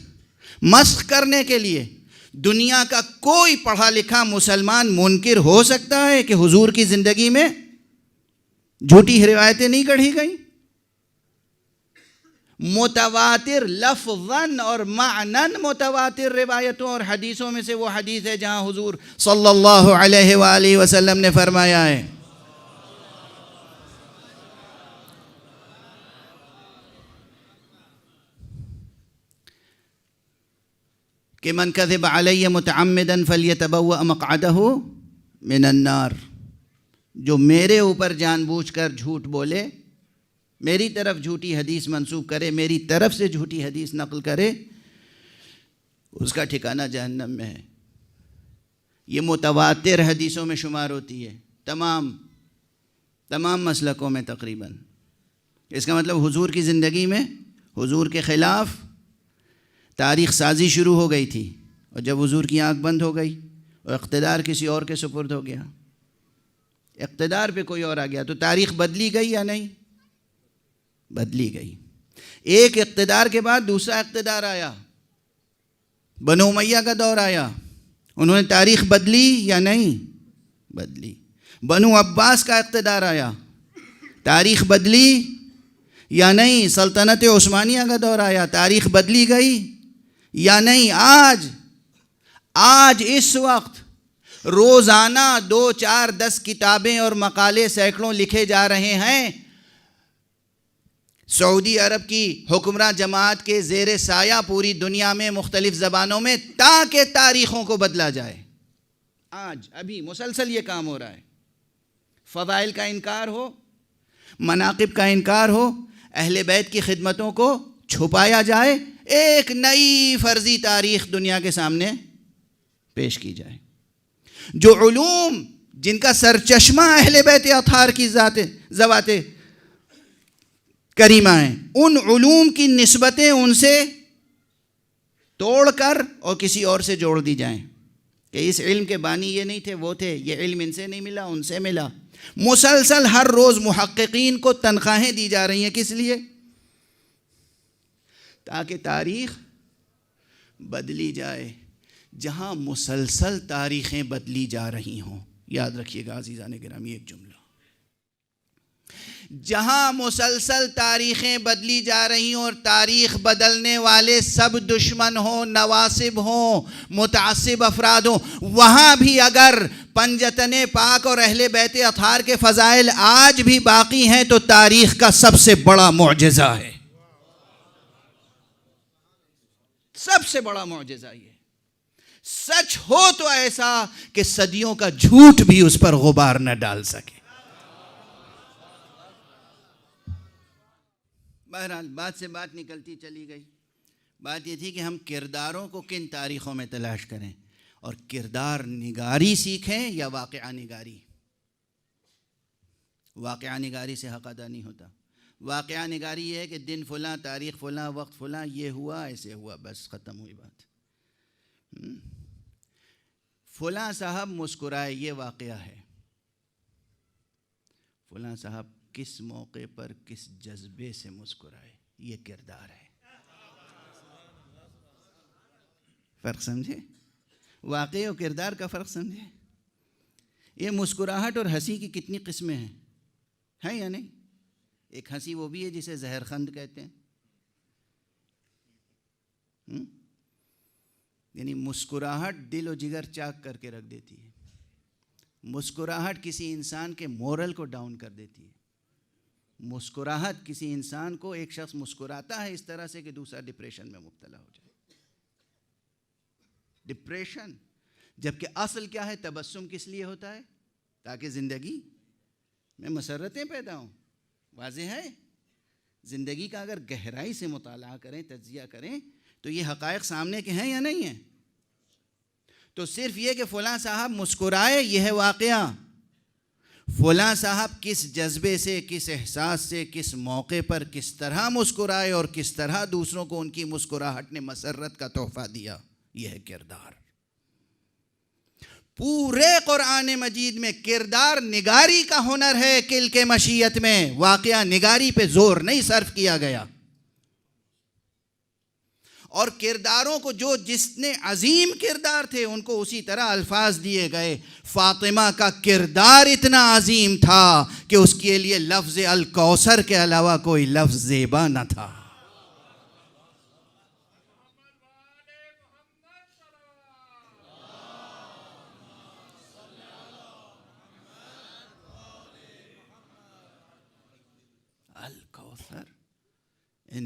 مسخ کرنے کے لیے. دنیا کا کوئی پڑھا لکھا مسلمان منکر ہو سکتا ہے کہ حضور کی زندگی میں جھوٹی روایتیں نہیں گڑھی گئیں؟ متواتر لفظاً اور معناً متواتر روایتوں اور حدیثوں میں سے وہ حدیث ہے جہاں حضور صلی اللہ علیہ وآلہ وسلم نے فرمایا ہے کہ من کذب علی متعمدا فلیتبوأ مقعدہ من النار، جو میرے اوپر جان بوجھ کر جھوٹ بولے، میری طرف جھوٹی حدیث منسوب کرے، میری طرف سے جھوٹی حدیث نقل کرے، اس کا ٹھکانہ جہنم میں ہے۔ یہ متواتر حدیثوں میں شمار ہوتی ہے، تمام مسلکوں میں تقریباً۔ اس کا مطلب حضور کی زندگی میں حضور کے خلاف تاریخ سازی شروع ہو گئی تھی، اور جب حضور کی آنکھ بند ہو گئی اور اقتدار کسی اور کے سپرد ہو گیا، اقتدار پہ کوئی اور آ گیا، تو تاریخ بدلی گئی یا نہیں؟ بدلی گئی۔ ایک اقتدار کے بعد دوسرا اقتدار آیا، بنو امیہ کا دور آیا، انہوں نے تاریخ بدلی یا نہیں؟ بدلی۔ بنو عباس کا اقتدار آیا، تاریخ بدلی یا نہیں؟ سلطنت عثمانیہ کا دور آیا، تاریخ بدلی گئی یا نہیں؟ آج اس وقت روزانہ 2 4 10 کتابیں اور مقالے سینکڑوں لکھے جا رہے ہیں سعودی عرب کی حکمراں جماعت کے زیر سایہ پوری دنیا میں مختلف زبانوں میں، تاکہ تاریخوں کو بدلا جائے۔ آج ابھی مسلسل یہ کام ہو رہا ہے۔ فضائل کا انکار ہو، مناقب کا انکار ہو، اہل بیت کی خدمتوں کو چھپایا جائے، ایک نئی فرضی تاریخ دنیا کے سامنے پیش کی جائے۔ جو علوم جن کا سرچشمہ اہل بیت اطہار کی ذوات کریمہ ہیں، ان علوم کی نسبتیں ان سے توڑ کر اور کسی اور سے جوڑ دی جائیں کہ اس علم کے بانی یہ نہیں تھے، وہ تھے، یہ علم ان سے نہیں ملا، ان سے ملا۔ مسلسل ہر روز محققین کو تنخواہیں دی جا رہی ہیں، کس لیے؟ تاکہ تاریخ بدلی جائے۔ جہاں مسلسل تاریخیں بدلی جا رہی ہوں، یاد رکھیے گا عزیزان گرامی ایک جملہ، جہاں مسلسل تاریخیں بدلی جا رہی ہوں اور تاریخ بدلنے والے سب دشمن ہوں، نواصب ہوں، متعصب افراد ہوں، وہاں بھی اگر پنجتن پاک اور اہل بیت اطہار کے فضائل آج بھی باقی ہیں تو تاریخ کا سب سے بڑا معجزہ ہے، سب سے بڑا معجزہ یہ سچ ہو تو ایسا کہ صدیوں کا جھوٹ بھی اس پر غبار نہ ڈال سکے۔ بہرحال بات سے بات نکلتی چلی گئی۔ بات یہ تھی کہ ہم کرداروں کو کن تاریخوں میں تلاش کریں، اور کردار نگاری سیکھیں یا واقعہ نگاری۔ واقعہ نگاری سے حق ادا نہیں ہوتا۔ واقعہ نگاری یہ ہے کہ دن فلاں، تاریخ فلاں، وقت فلاں، یہ ہوا، ایسے ہوا، بس ختم ہوئی بات۔ فلاں صاحب مسکرائے، یہ واقعہ ہے۔ فلاں صاحب کس موقع پر کس جذبے سے مسکرائے، یہ کردار ہے۔ فرق سمجھے؟ واقعے اور کردار کا فرق سمجھے؟ یہ مسکراہٹ اور ہنسی کی کتنی قسمیں ہیں یا نہیں؟ ایک ہنسی وہ بھی ہے جسے زہرخند کہتے ہیں، یعنی مسکراہٹ دل و جگر چاک کر کے رکھ دیتی ہے۔ مسکراہٹ کسی انسان کے مورل کو ڈاؤن کر دیتی ہے۔ مسکراہٹ کسی انسان کو، ایک شخص مسکراتا ہے اس طرح سے کہ دوسرا ڈپریشن میں مبتلا ہو جائے۔ ڈپریشن، جبکہ اصل کیا ہے؟ تبسم کس لیے ہوتا ہے؟ تاکہ زندگی میں مسرتیں پیدا ہوں۔ واضح ہے؟ زندگی کا اگر گہرائی سے مطالعہ کریں، تجزیہ کریں، تو یہ حقائق سامنے کے ہیں یا نہیں ہیں؟ تو صرف یہ کہ فلاں صاحب مسکرائے، یہ ہے واقعہ۔ فلاں صاحب کس جذبے سے، کس احساس سے، کس موقع پر کس طرح مسکرائے اور کس طرح دوسروں کو ان کی مسکراہٹ نے مسرت کا تحفہ دیا، یہ ہے کردار۔ پورے قرآن مجید میں کردار نگاری کا ہنر ہے، کل کے مشیت میں واقعہ نگاری پہ زور نہیں صرف کیا گیا۔ اور کرداروں کو جو جتنے عظیم کردار تھے ان کو اسی طرح الفاظ دیے گئے۔ فاطمہ کا کردار اتنا عظیم تھا کہ اس کے لیے لفظ الکوثر کے علاوہ کوئی لفظ زیبا نہ تھا۔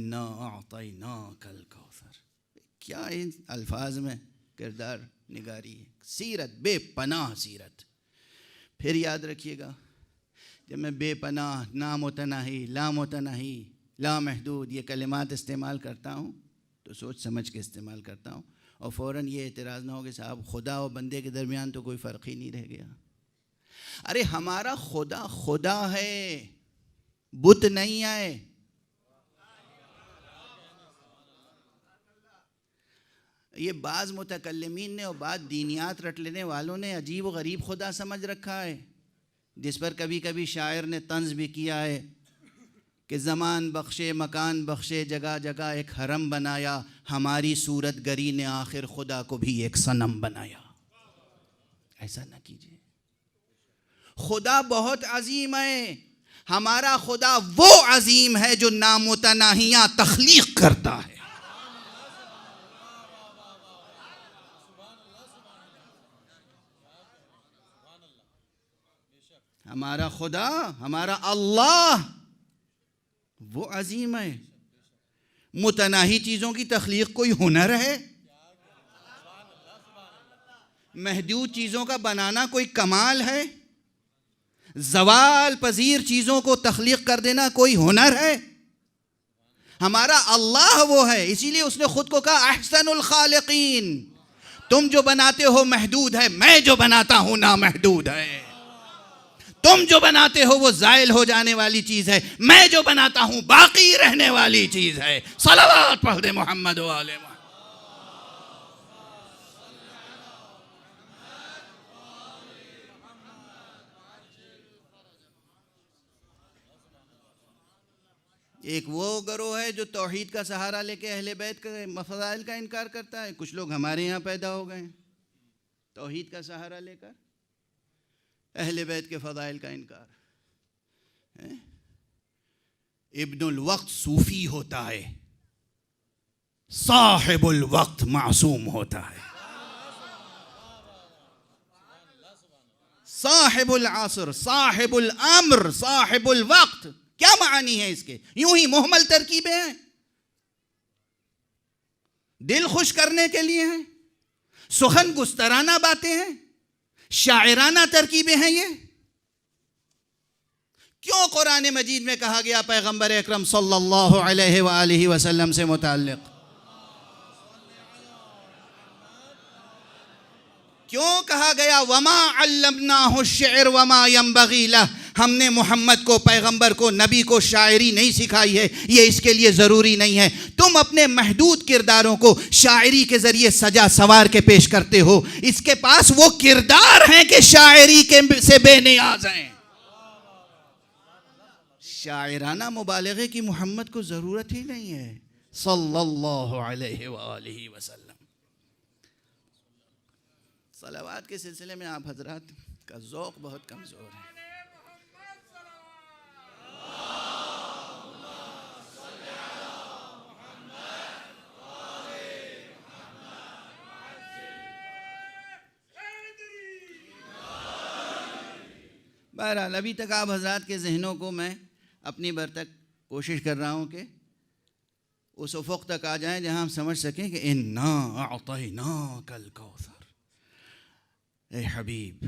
انا اعطیناک الکوثر. کیا ان الفاظ میں کردار نگاری ہے. سیرت، بے پناہ سیرت. پھر یاد رکھیے گا جب میں بے پناہ، نامتناہی، لامتناہی، لامحدود یہ کلمات استعمال کرتا ہوں تو سوچ سمجھ کے استعمال کرتا ہوں، اور فوراً یہ اعتراض نہ ہو کہ صاحب خدا اور بندے کے درمیان تو کوئی فرق ہی نہیں رہ گیا. ارے ہمارا خدا خدا ہے، بت نہیں ہے. یہ بعض متکلمین نے اور بعض دینیات رٹ لینے والوں نے عجیب و غریب خدا سمجھ رکھا ہے، جس پر کبھی کبھی شاعر نے طنز بھی کیا ہے کہ زمان بخشے، مکان بخشے، جگہ جگہ ایک حرم بنایا، ہماری صورت گری نے آخر خدا کو بھی ایک صنم بنایا. ایسا نہ کیجیے. خدا بہت عظیم ہے. ہمارا خدا وہ عظیم ہے جو نامتناہیاں تخلیق کرتا ہے. ہمارا خدا، ہمارا اللہ وہ عظیم ہے. متناہی چیزوں کی تخلیق کوئی ہنر ہے؟ محدود چیزوں کا بنانا کوئی کمال ہے؟ زوال پذیر چیزوں کو تخلیق کر دینا کوئی ہنر ہے؟ ہمارا اللہ وہ ہے. اسی لیے اس نے خود کو کہا احسن الخالقین. تم جو بناتے ہو محدود ہے، میں جو بناتا ہوں نامحدود ہے. تم جو بناتے ہو وہ زائل ہو جانے والی چیز ہے، میں جو بناتا ہوں باقی رہنے والی چیز ہے. صلوات پڑھ دے محمد و آل محمد. ایک وہ گروہ ہے جو توحید کا سہارا لے کے اہل بیت کے فضائل کا انکار کرتا ہے. کچھ لوگ ہمارے یہاں پیدا ہو گئے ہیں توحید کا سہارا لے کر اہل بیت کے فضائل کا انکار. ابن الوقت صوفی ہوتا ہے، صاحب الوقت معصوم ہوتا ہے. صاحب العصر، صاحب الامر، صاحب الوقت، کیا معانی ہے اس کے؟ یوں ہی محمل ترکیبیں ہیں، دل خوش کرنے کے لیے ہیں، سخن گسترانہ باتیں ہیں، شاعرانہ ترکیبیں ہیں. یہ کیوں قرآن مجید میں کہا گیا پیغمبر اکرم صلی اللہ علیہ وآلہ وسلم سے متعلق؟ کیوں کہا گیا وما علمناہ الشعر وما ينبغی لہ؟ ہم نے محمد کو، پیغمبر کو، نبی کو شاعری نہیں سکھائی ہے، یہ اس کے لیے ضروری نہیں ہے. تم اپنے محدود کرداروں کو شاعری کے ذریعے سجا سوار کے پیش کرتے ہو. اس کے پاس وہ کردار ہیں کہ شاعری سے بے نیاز ہیں. شاعرانہ مبالغے کی محمد کو ضرورت ہی نہیں ہے صلی اللہ علیہ وآلہ وسلم. صلوات کے سلسلے میں آپ حضرات کا ذوق بہت کمزور ہے. بہرحال ابھی تک آپ حضرات کے ذہنوں کو میں اپنی بر تک کوشش کر رہا ہوں کہ اس افق تک آ جائیں جہاں ہم سمجھ سکیں کہ انا اعطیناک الکوثر. اے حبیب،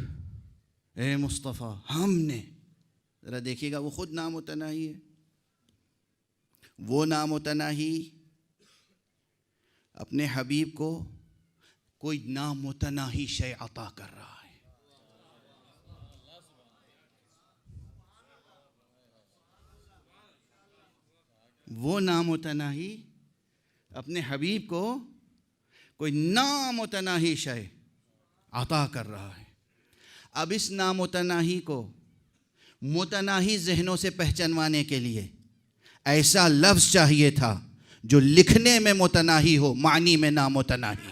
اے مصطفیٰ، ہم نے، ذرا دیکھیے گا وہ خود نامتناہی ہے. وہ نامتناہی اپنے حبیب کو کوئی نامتناہی شے عطا کر رہا ہے. وہ نامتناہی اپنے حبیب کو کوئی نامتناہی شے عطا کر رہا ہے. اب اس نامتناہی کو متناہی ذہنوں سے پہچانوانے کے لیے ایسا لفظ چاہیے تھا جو لکھنے میں متناہی ہو، معنی میں نامتناہی.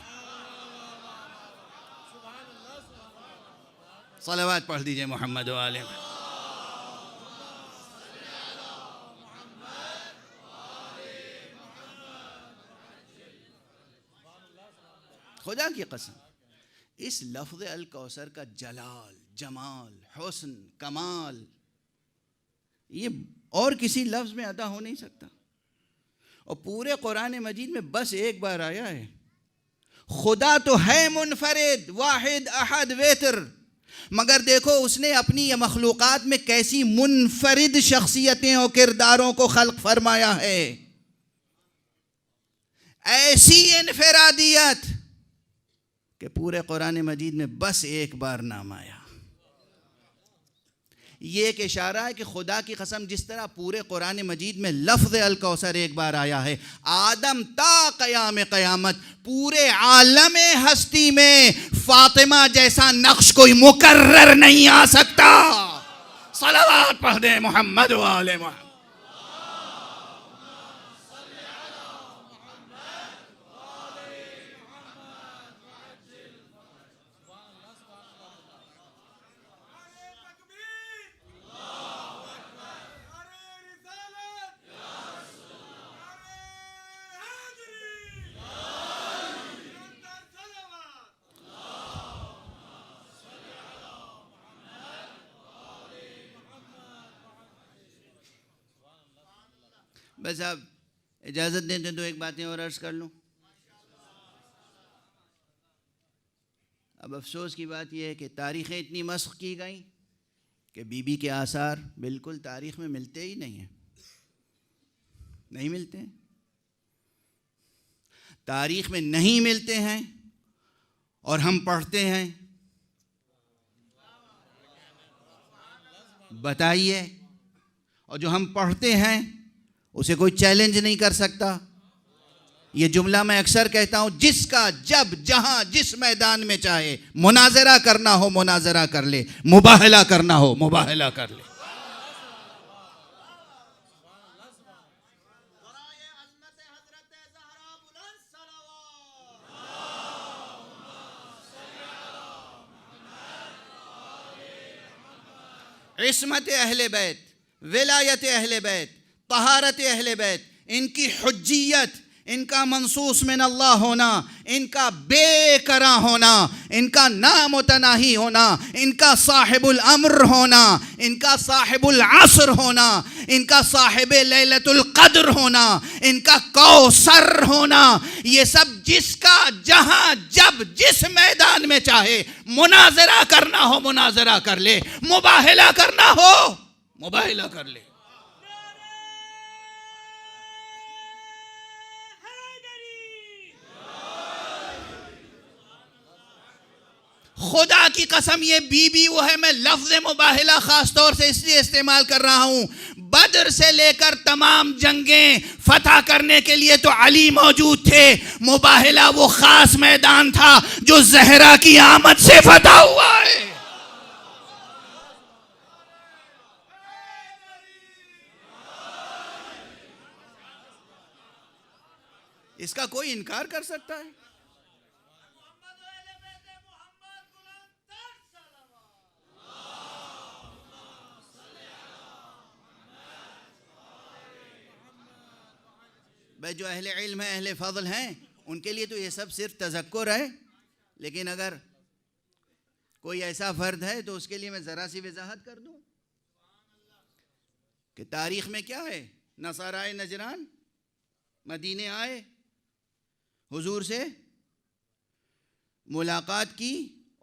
صلوات پڑھ دیجئے محمد و آل محمد. خدا کی قسم اس لفظ الکوثر کا جلال، جمال، حسن، کمال یہ اور کسی لفظ میں ادا ہو نہیں سکتا. اور پورے قرآن مجید میں بس ایک بار آیا ہے. خدا تو ہے منفرد واحد احد ویتر، مگر دیکھو اس نے اپنی یہ مخلوقات میں کیسی منفرد شخصیتیں اور کرداروں کو خلق فرمایا ہے. ایسی انفرادیت کہ پورے قرآن مجید میں بس ایک بار نام آیا. یہ ایک اشارہ ہے کہ خدا کی قسم جس طرح پورے قرآن مجید میں لفظ الکوثر ایک بار آیا ہے، آدم تا قیام قیامت پورے عالم ہستی میں فاطمہ جیسا نقش کوئی مکرر نہیں آ سکتا. صلوات پڑھ دیں محمد و آل محمد. بس اب اجازت دیں تو ایک باتیں اور عرض کر لوں. اب افسوس کی بات یہ ہے کہ تاریخیں اتنی مسخ کی گئیں کہ بی بی کے آثار بالکل تاریخ میں ملتے ہی نہیں ہیں. نہیں ملتے ہیں، تاریخ میں نہیں ملتے ہیں، اور ہم پڑھتے ہیں. بتائیے، اور جو ہم پڑھتے ہیں اسے کوئی چیلنج نہیں کر سکتا. یہ جملہ میں اکثر کہتا ہوں، جس کا جب جہاں جس میدان میں چاہے مناظرہ کرنا ہو مناظرہ کر لے، مباہلہ کرنا ہو مباہلہ کر لے. عصمت اہل بیت، ولایت اہل بیت، طہارت اہل بیت، ان کی حجیت، ان کا منصوص من اللہ ہونا، ان کا بے کرا ہونا، ان کا نامتناہی ہونا، ان کا صاحب الامر ہونا، ان کا صاحب العصر ہونا، ان کا صاحب لیلۃ القدر ہونا، ان کا کوثر ہونا، یہ سب جس کا جہاں جب جس میدان میں چاہے مناظرہ کرنا ہو مناظرہ کر لے، مباہلہ کرنا ہو مباہلہ کر لے. خدا کی قسم یہ بی بی وہ ہے. میں لفظ مباہلہ خاص طور سے اس لیے استعمال کر رہا ہوں، بدر سے لے کر تمام جنگیں فتح کرنے کے لیے تو علی موجود تھے. مباہلہ وہ خاص میدان تھا جو زہرا کی آمد سے فتح ہوا ہے. اس کا کوئی انکار کر سکتا ہے؟ بھائی جو اہل علم ہیں، اہل فضل ہیں، ان کے لیے تو یہ سب صرف تذکر ہے، لیکن اگر کوئی ایسا فرد ہے تو اس کے لیے میں ذرا سی وضاحت کر دوں کہ تاریخ میں کیا ہے. نصارائے نجران مدینے آئے، حضور سے ملاقات کی،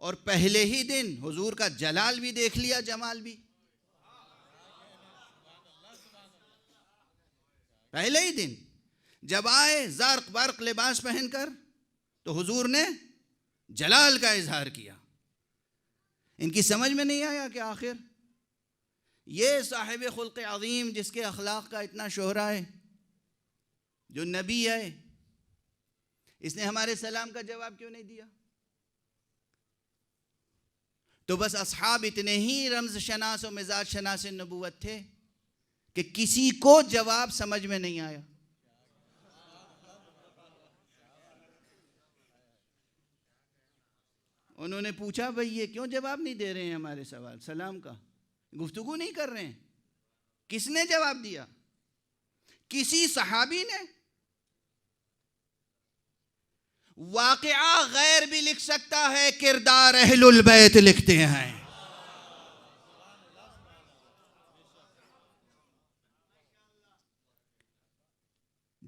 اور پہلے ہی دن حضور کا جلال بھی دیکھ لیا، جمال بھی. پہلے ہی دن جب آئے زرق برق لباس پہن کر تو حضور نے جلال کا اظہار کیا. ان کی سمجھ میں نہیں آیا کہ آخر یہ صاحب خلق عظیم جس کے اخلاق کا اتنا شہرہ ہے، جو نبی ہے، اس نے ہمارے سلام کا جواب کیوں نہیں دیا؟ تو بس اصحاب اتنے ہی رمز شناس و مزاج شناس نبوت تھے کہ کسی کو جواب سمجھ میں نہیں آیا. انہوں نے پوچھا بھئی یہ کیوں جواب نہیں دے رہے ہیں ہمارے سوال سلام کا، گفتگو نہیں کر رہے ہیں؟ کس نے جواب دیا؟ کسی صحابی نے؟ واقعہ غیر بھی لکھ سکتا ہے، کردار اہل البیت لکھتے ہیں.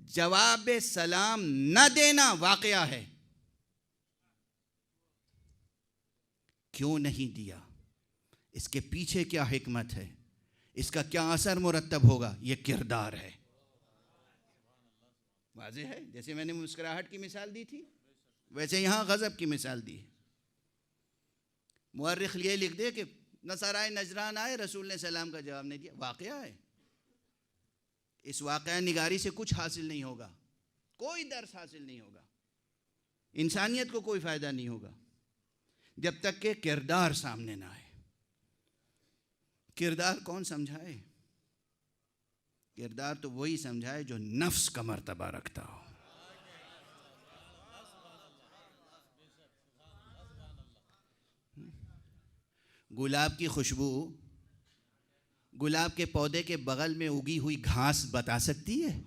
جواب سلام نہ دینا واقعہ ہے. کیوں نہیں دیا؟ اس کے پیچھے کیا حکمت ہے؟ اس کا کیا اثر مرتب ہوگا؟ یہ کردار ہے. واضح ہے. جیسے میں نے مسکراہٹ کی مثال دی تھی، ویسے یہاں غضب کی مثال دی ہے. مورخ یہ لکھ دے کہ نصارائے نجران آئے، رسول نے سلام کا جواب نہیں دیا. واقعہ ہے. اس واقعہ نگاری سے کچھ حاصل نہیں ہوگا، کوئی درس حاصل نہیں ہوگا، انسانیت کو کوئی فائدہ نہیں ہوگا جب تک کہ کردار سامنے نہ آئے. کردار کون سمجھائے؟ کردار تو وہی سمجھائے جو نفس کا مرتبہ رکھتا ہو. گلاب کی خوشبو گلاب کے پودے کے بغل میں اگی ہوئی گھاس بتا سکتی ہے؟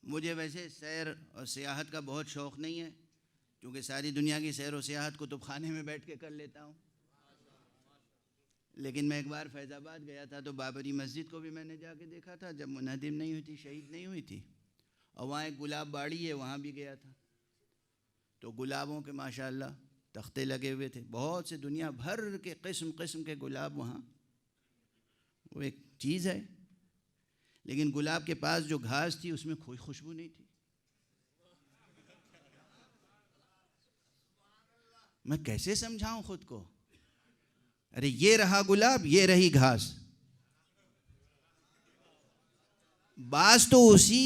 مجھے ویسے سیر اور سیاحت کا بہت شوق نہیں ہے، کیونکہ ساری دنیا کی سیر و سیاحت کتب خانے میں بیٹھ کے کر لیتا ہوں. لیکن میں ایک بار فیض آباد گیا تھا تو بابری مسجد کو بھی میں نے جا کے دیکھا تھا جب منہدم نہیں ہوئی تھی، شہید نہیں ہوئی تھی. اور وہاں ایک گلاب باڑی ہے، وہاں بھی گیا تھا. تو گلابوں کے ماشاءاللہ تختے لگے ہوئے تھے، بہت سے دنیا بھر کے قسم قسم کے گلاب وہاں. وہ ایک چیز ہے. لیکن گلاب کے پاس جو گھاس تھی اس میں کوئی خوشبو نہیں تھی. میں کیسے سمجھاؤں خود کو؟ ارے یہ رہا گلاب، یہ رہی گھاس. بعض تو اسی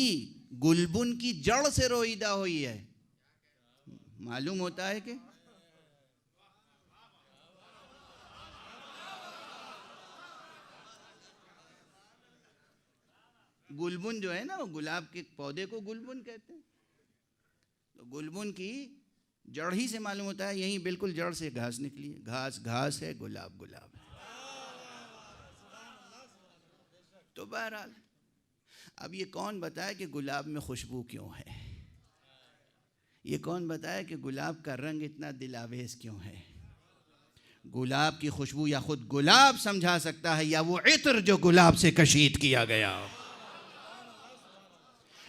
گلبن کی جڑ سے روئیدہ ہوئی ہے. معلوم ہوتا ہے کہ گلبن جو ہے نا، وہ گلاب کے پودے کو گلبن کہتے ہیں. تو گلبن کی جڑ ہی سے معلوم ہوتا ہے، یہیں بالکل جڑ سے گھاس نکلی ہے. گھاس گھاس ہے، گلاب گلاب ہے. تو بہرحال اب یہ کون بتائے کہ گلاب میں خوشبو کیوں ہے؟ یہ کون بتائے کہ گلاب کا رنگ اتنا دلاویز کیوں ہے؟ گلاب کی خوشبو یا خود گلاب سمجھا سکتا ہے، یا وہ عطر جو گلاب سے کشید کیا گیا.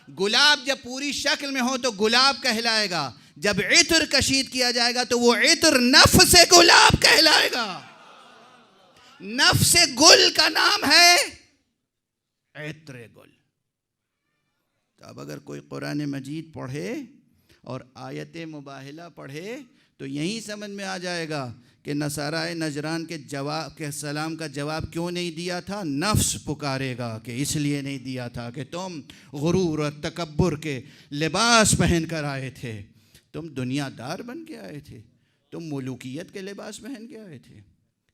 گلاب جب پوری شکل میں ہو تو گلاب کہلائے گا، جب عطر کشید کیا جائے گا تو وہ عطر نفس گلاب کہلائے گا. نفس گل کا نام ہے عطر گل. تو اب اگر کوئی قرآن مجید پڑھے اور آیت مباہلہ پڑھے تو یہی سمجھ میں آ جائے گا کہ نصارائے نجران کے سلام کا جواب کیوں نہیں دیا تھا. نفس پکارے گا کہ اس لیے نہیں دیا تھا کہ تم غرور اور تکبر کے لباس پہن کر آئے تھے، تم دنیا دار بن کے آئے تھے، تم ملوکیت کے لباس پہن کے آئے تھے.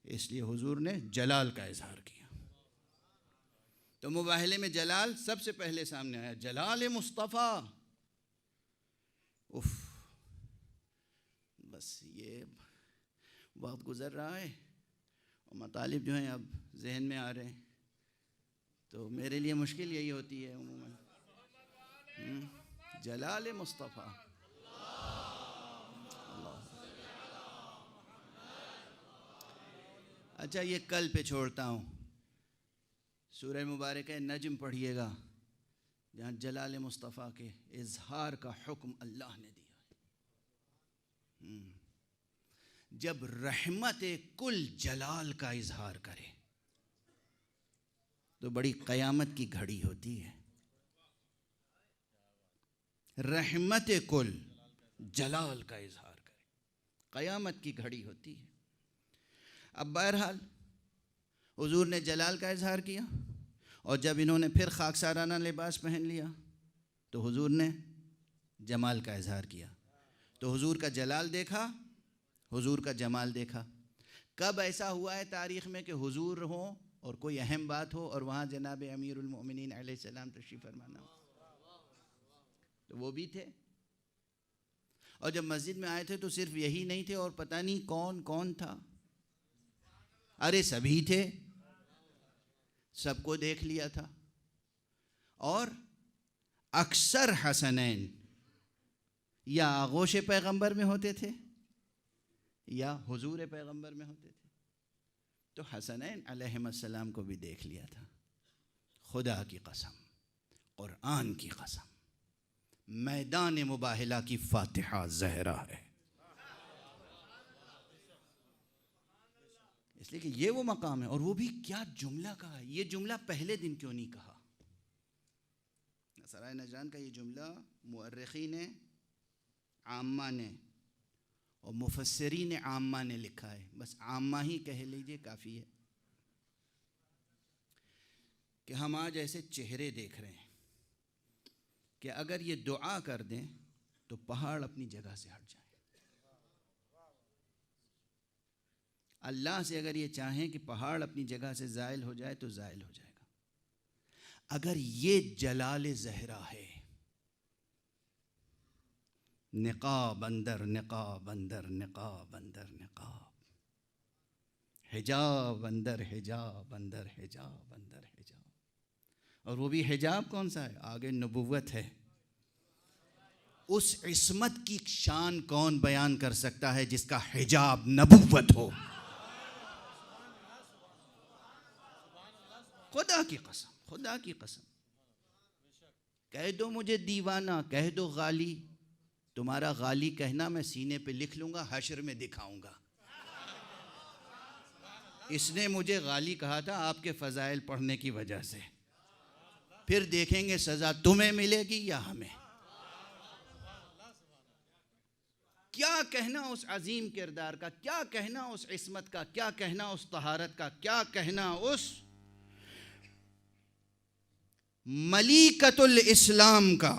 اس لیے حضور نے جلال کا اظہار کیا. تو مباہلے میں جلال سب سے پہلے سامنے آیا، جلال مصطفیٰ. بس یہ وقت گزر رہا ہے اور مطالب جو ہیں اب ذہن میں آ رہے ہیں، تو میرے لیے مشکل یہی ہوتی ہے عموماً. جلال مصطفیٰ. اچھا یہ کل پہ چھوڑتا ہوں. سورہ مبارکہ نجم پڑھیے گا جہاں جلال مصطفیٰ کے اظہار کا حکم اللہ نے دیا. جب رحمت کل جلال کا اظہار کرے تو بڑی قیامت کی گھڑی ہوتی ہے. رحمت کل جلال کا اظہار کرے، قیامت کی گھڑی ہوتی ہے. اب بہرحال حضور نے جلال کا اظہار کیا، اور جب انہوں نے پھر خاکسارانہ لباس پہن لیا تو حضور نے جمال کا اظہار کیا. تو حضور کا جلال دیکھا، حضور کا جمال دیکھا. کب ایسا ہوا ہے تاریخ میں کہ حضور ہوں اور کوئی اہم بات ہو اور وہاں جناب امیر المؤمنین علیہ السلام تشریف فرمانا ہو؟ تو وہ بھی تھے. اور جب مسجد میں آئے تھے تو صرف یہی نہیں تھے، اور پتہ نہیں کون کون تھا. ارے سبھی تھے. سب کو دیکھ لیا تھا، اور اکثر حسنین یا آغوش پیغمبر میں ہوتے تھے یا حضور پیغمبر میں ہوتے تھے. تو حسنین علیہ السلام کو بھی دیکھ لیا تھا. خدا کی قسم، قرآن کی قسم، میدان مباہلہ کی فاتحہ زہرا ہے. اس لیے کہ یہ وہ مقام ہے. اور وہ بھی کیا جملہ کہا ہے. یہ جملہ پہلے دن کیوں نہیں کہا؟ سرائے نجران کا یہ جملہ مؤرخین عامہ نے اور مفسرین عامہ نے لکھا ہے. بس عامہ ہی کہہ لیجئے کافی ہے. کہ ہم آج ایسے چہرے دیکھ رہے ہیں کہ اگر یہ دعا کر دیں تو پہاڑ اپنی جگہ سے ہٹ جائیں. اللہ سے اگر یہ چاہیں کہ پہاڑ اپنی جگہ سے زائل ہو جائے تو زائل ہو جائے گا. اگر یہ جلال زہرا ہے، نقاب اندر نقاب اندر نقاب اندر نقاب، حجاب اندر حجاب اندر حجاب اندر حجاب. اور وہ بھی حجاب کون سا ہے؟ آگے نبوت ہے. اس عصمت کی شان کون بیان کر سکتا ہے جس کا حجاب نبوت ہو؟ خدا کی قسم، خدا کی قسم. کہہ دو مجھے دیوانہ، کہہ دو غالی. تمہارا غالی کہنا میں سینے پہ لکھ لوں گا، حشر میں دکھاؤں گا. اس نے مجھے غالی کہا تھا آپ کے فضائل پڑھنے کی وجہ سے. پھر دیکھیں گے سزا تمہیں ملے گی یا ہمیں. کیا کہنا اس عظیم کردار کا، کیا کہنا اس عصمت کا، کیا کہنا اس طہارت کا، کیا کہنا اس ملیکۃ الاسلام کا.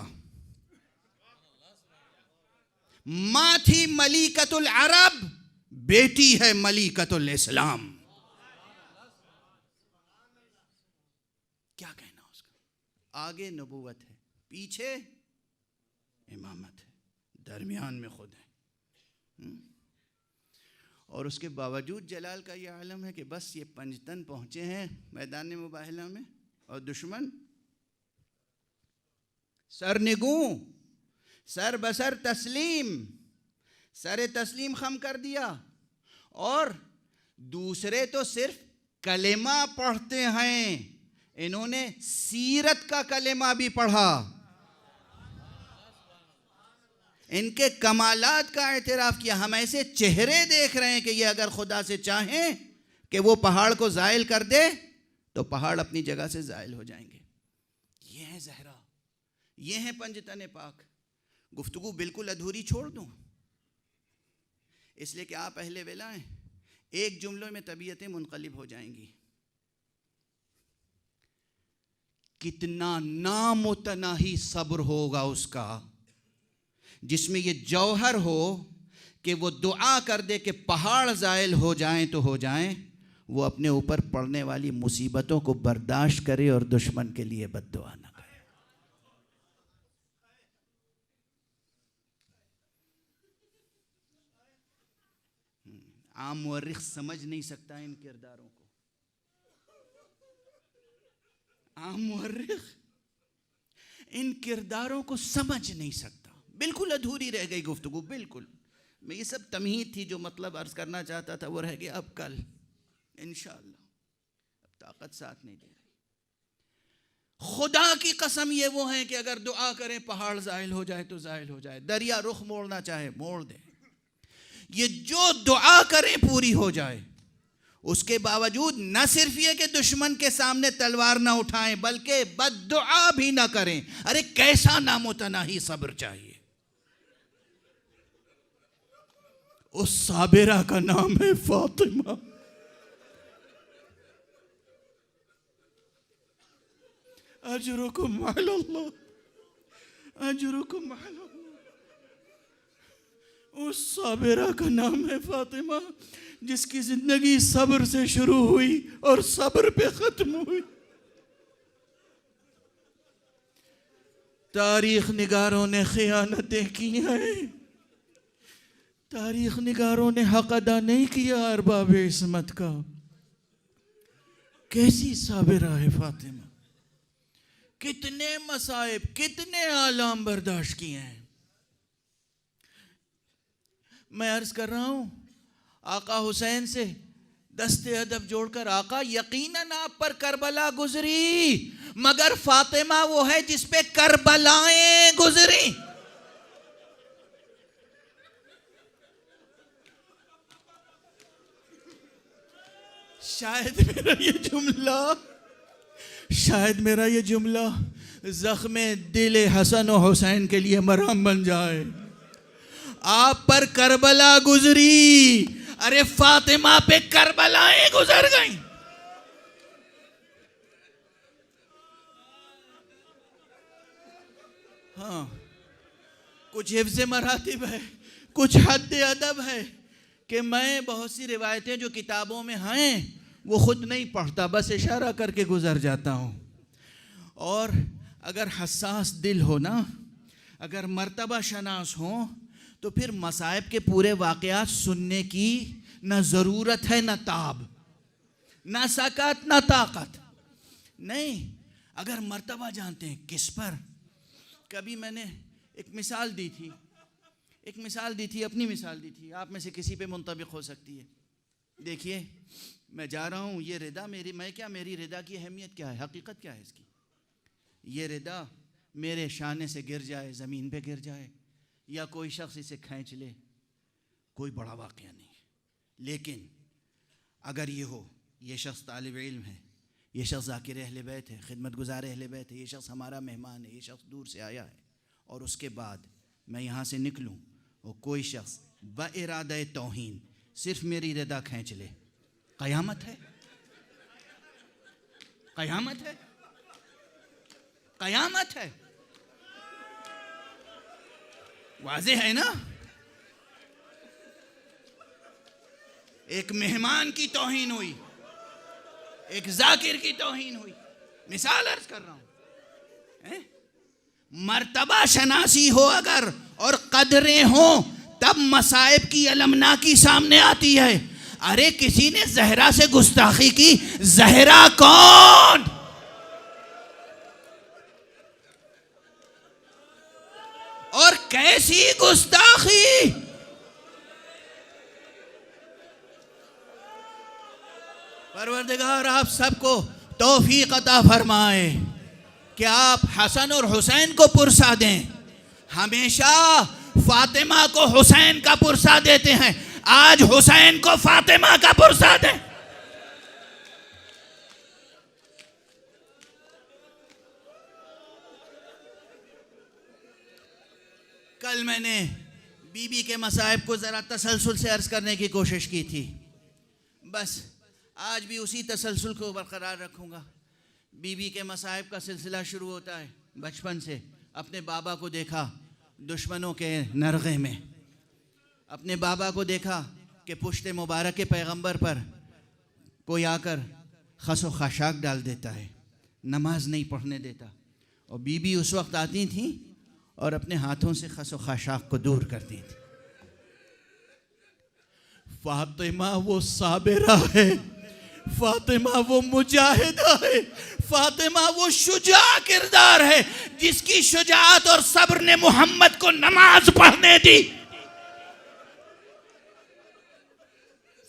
ماں تھی ملیکۃ العرب، بیٹی ہے ملیکۃ الاسلام. کیا کہنا اس کا. آگے نبوت ہے، پیچھے امامت ہے، درمیان میں خود ہے. اور اس کے باوجود جلال کا یہ عالم ہے کہ بس یہ پنجتن پہنچے ہیں میدان مباہلہ میں، اور دشمن سرنگوں، سر بسر تسلیم، سر تسلیم خم کر دیا. اور دوسرے تو صرف کلمہ پڑھتے ہیں، انہوں نے سیرت کا کلمہ بھی پڑھا. ان کے کمالات کا اعتراف کیا. ہم ایسے چہرے دیکھ رہے ہیں کہ یہ اگر خدا سے چاہیں کہ وہ پہاڑ کو زائل کر دے تو پہاڑ اپنی جگہ سے زائل ہو جائیں گے. یہ ہے زہرا، یہ ہے پنجتن پاک. گفتگو بالکل ادھوری چھوڑ دوں اس لیے کہ آپ اہل ولا ہیں. ایک جملوں میں طبیعتیں منقلب ہو جائیں گی. کتنا نامتناہی صبر ہوگا اس کا جس میں یہ جوہر ہو کہ وہ دعا کر دے کہ پہاڑ زائل ہو جائیں تو ہو جائیں، وہ اپنے اوپر پڑنے والی مصیبتوں کو برداشت کرے اور دشمن کے لیے بد دعا نہ کرے. عام مورخ سمجھ نہیں سکتا ان کرداروں کو. عام مورخ ان کرداروں کو سمجھ نہیں سکتا. بالکل ادھوری رہ گئی گفتگو. بالکل میں یہ سب تمہید تھی، جو مطلب عرض کرنا چاہتا تھا وہ رہ گیا. اب کل انشاءاللہ، اب طاقت ساتھ نہیں دے رہی. خدا کی قسم یہ وہ ہیں کہ اگر دعا کریں پہاڑ زائل ہو جائے تو زائل ہو جائے، دریا رخ موڑنا چاہے موڑ دے. یہ جو دعا کریں پوری ہو جائے. اس کے باوجود نہ صرف یہ کہ دشمن کے سامنے تلوار نہ اٹھائیں بلکہ بد دعا بھی نہ کریں. ارے کیسا نامتناہی صبر چاہیے. اس صابرہ کا نام ہے فاطمہ. اجرکم علی اللہ، اجرکم علی اللہ. اس صابرہ کا نام ہے فاطمہ جس کی زندگی صبر سے شروع ہوئی اور صبر پہ ختم ہوئی. تاریخ نگاروں نے خیانتیں کی ہیں، تاریخ نگاروں نے حق ادا نہیں کیا ارباب عصمت کا. کیسی صابرہ ہے فاطمہ، کتنے مصائب، کتنے آلام برداشت کیے ہیں. میں عرض کر رہا ہوں آقا حسین سے دست ادب جوڑ کر، آقا یقیناً آپ پر کربلا گزری، مگر فاطمہ وہ ہے جس پہ کربلائیں گزری. شاید میرا یہ جملہ زخم دل حسن و حسین کے لیے مرہم بن جائے. آپ پر کربلا گزری، ارے فاطمہ پہ کربلائیں گزر گئیں. ہاں، کچھ حفظ مراتب ہے، کچھ حد ادب ہے کہ میں بہت سی روایتیں جو کتابوں میں ہیں وہ خود نہیں پڑھتا، بس اشارہ کر کے گزر جاتا ہوں. اور اگر حساس دل ہو نا، اگر مرتبہ شناس ہوں، تو پھر مصائب کے پورے واقعات سننے کی نہ ضرورت ہے، نہ تاب، نہ سکت، نہ طاقت. نہیں، اگر مرتبہ جانتے ہیں کس پر. کبھی میں نے ایک مثال دی تھی، اپنی مثال دی تھی، آپ میں سے کسی پہ منطبق ہو سکتی ہے. دیکھیے، میں جا رہا ہوں، یہ ردا میری ردا کی اہمیت کیا ہے، حقیقت کیا ہے اس کی. یہ ردا میرے شانے سے گر جائے، زمین پہ گر جائے، یا کوئی شخص اسے کھینچ لے، کوئی بڑا واقعہ نہیں. لیکن اگر یہ ہو، یہ شخص طالب علم ہے، یہ شخص ذاکر اہل بیت ہے، خدمت گزار اہل بیت ہے، یہ شخص ہمارا مہمان ہے، یہ شخص دور سے آیا ہے، اور اس کے بعد میں یہاں سے نکلوں اور کوئی شخص بارادہ توہین صرف میری ردا کھینچ لے، قیامت ہے. قیامت ہے، قیامت ہے. واضح ہے نا؟ ایک مہمان کی توہین ہوئی، ایک ذاکر کی توہین ہوئی. مثال عرض کر رہا ہوں. مرتبہ شناسی ہو اگر اور قدریں ہوں، تب مصائب کی المناکی سامنے آتی ہے. ارے کسی نے زہرا سے گستاخی کی، زہرا کون؟ اور کیسی گستاخی! پروردگار آپ سب کو توفیق عطا فرمائے کہ آپ حسن اور حسین کو پرسا دیں. ہمیشہ فاطمہ کو حسین کا پرسا دیتے ہیں، آج حسین کو فاطمہ کا پرسا دیں. کل میں نے بی بی کے مصائب کو ذرا تسلسل سے عرض کرنے کی کوشش کی تھی، بس آج بھی اسی تسلسل کو برقرار رکھوں گا. بی بی کے مصائب کا سلسلہ شروع ہوتا ہے بچپن سے. اپنے بابا کو دیکھا دشمنوں کے نرغے میں، اپنے بابا کو دیکھا کہ پشت مبارک کے پیغمبر پر کوئی آ کر خس و خاشاک ڈال دیتا ہے، نماز نہیں پڑھنے دیتا، اور بی بی اس وقت آتی تھیں اور اپنے ہاتھوں سے خس و خاشاک کو دور کرتی تھی. فاطمہ وہ صابرہ ہے، فاطمہ وہ مجاہدہ ہے، فاطمہ وہ شجاع کردار ہے جس کی شجاعت اور صبر نے محمد کو نماز پڑھنے دی.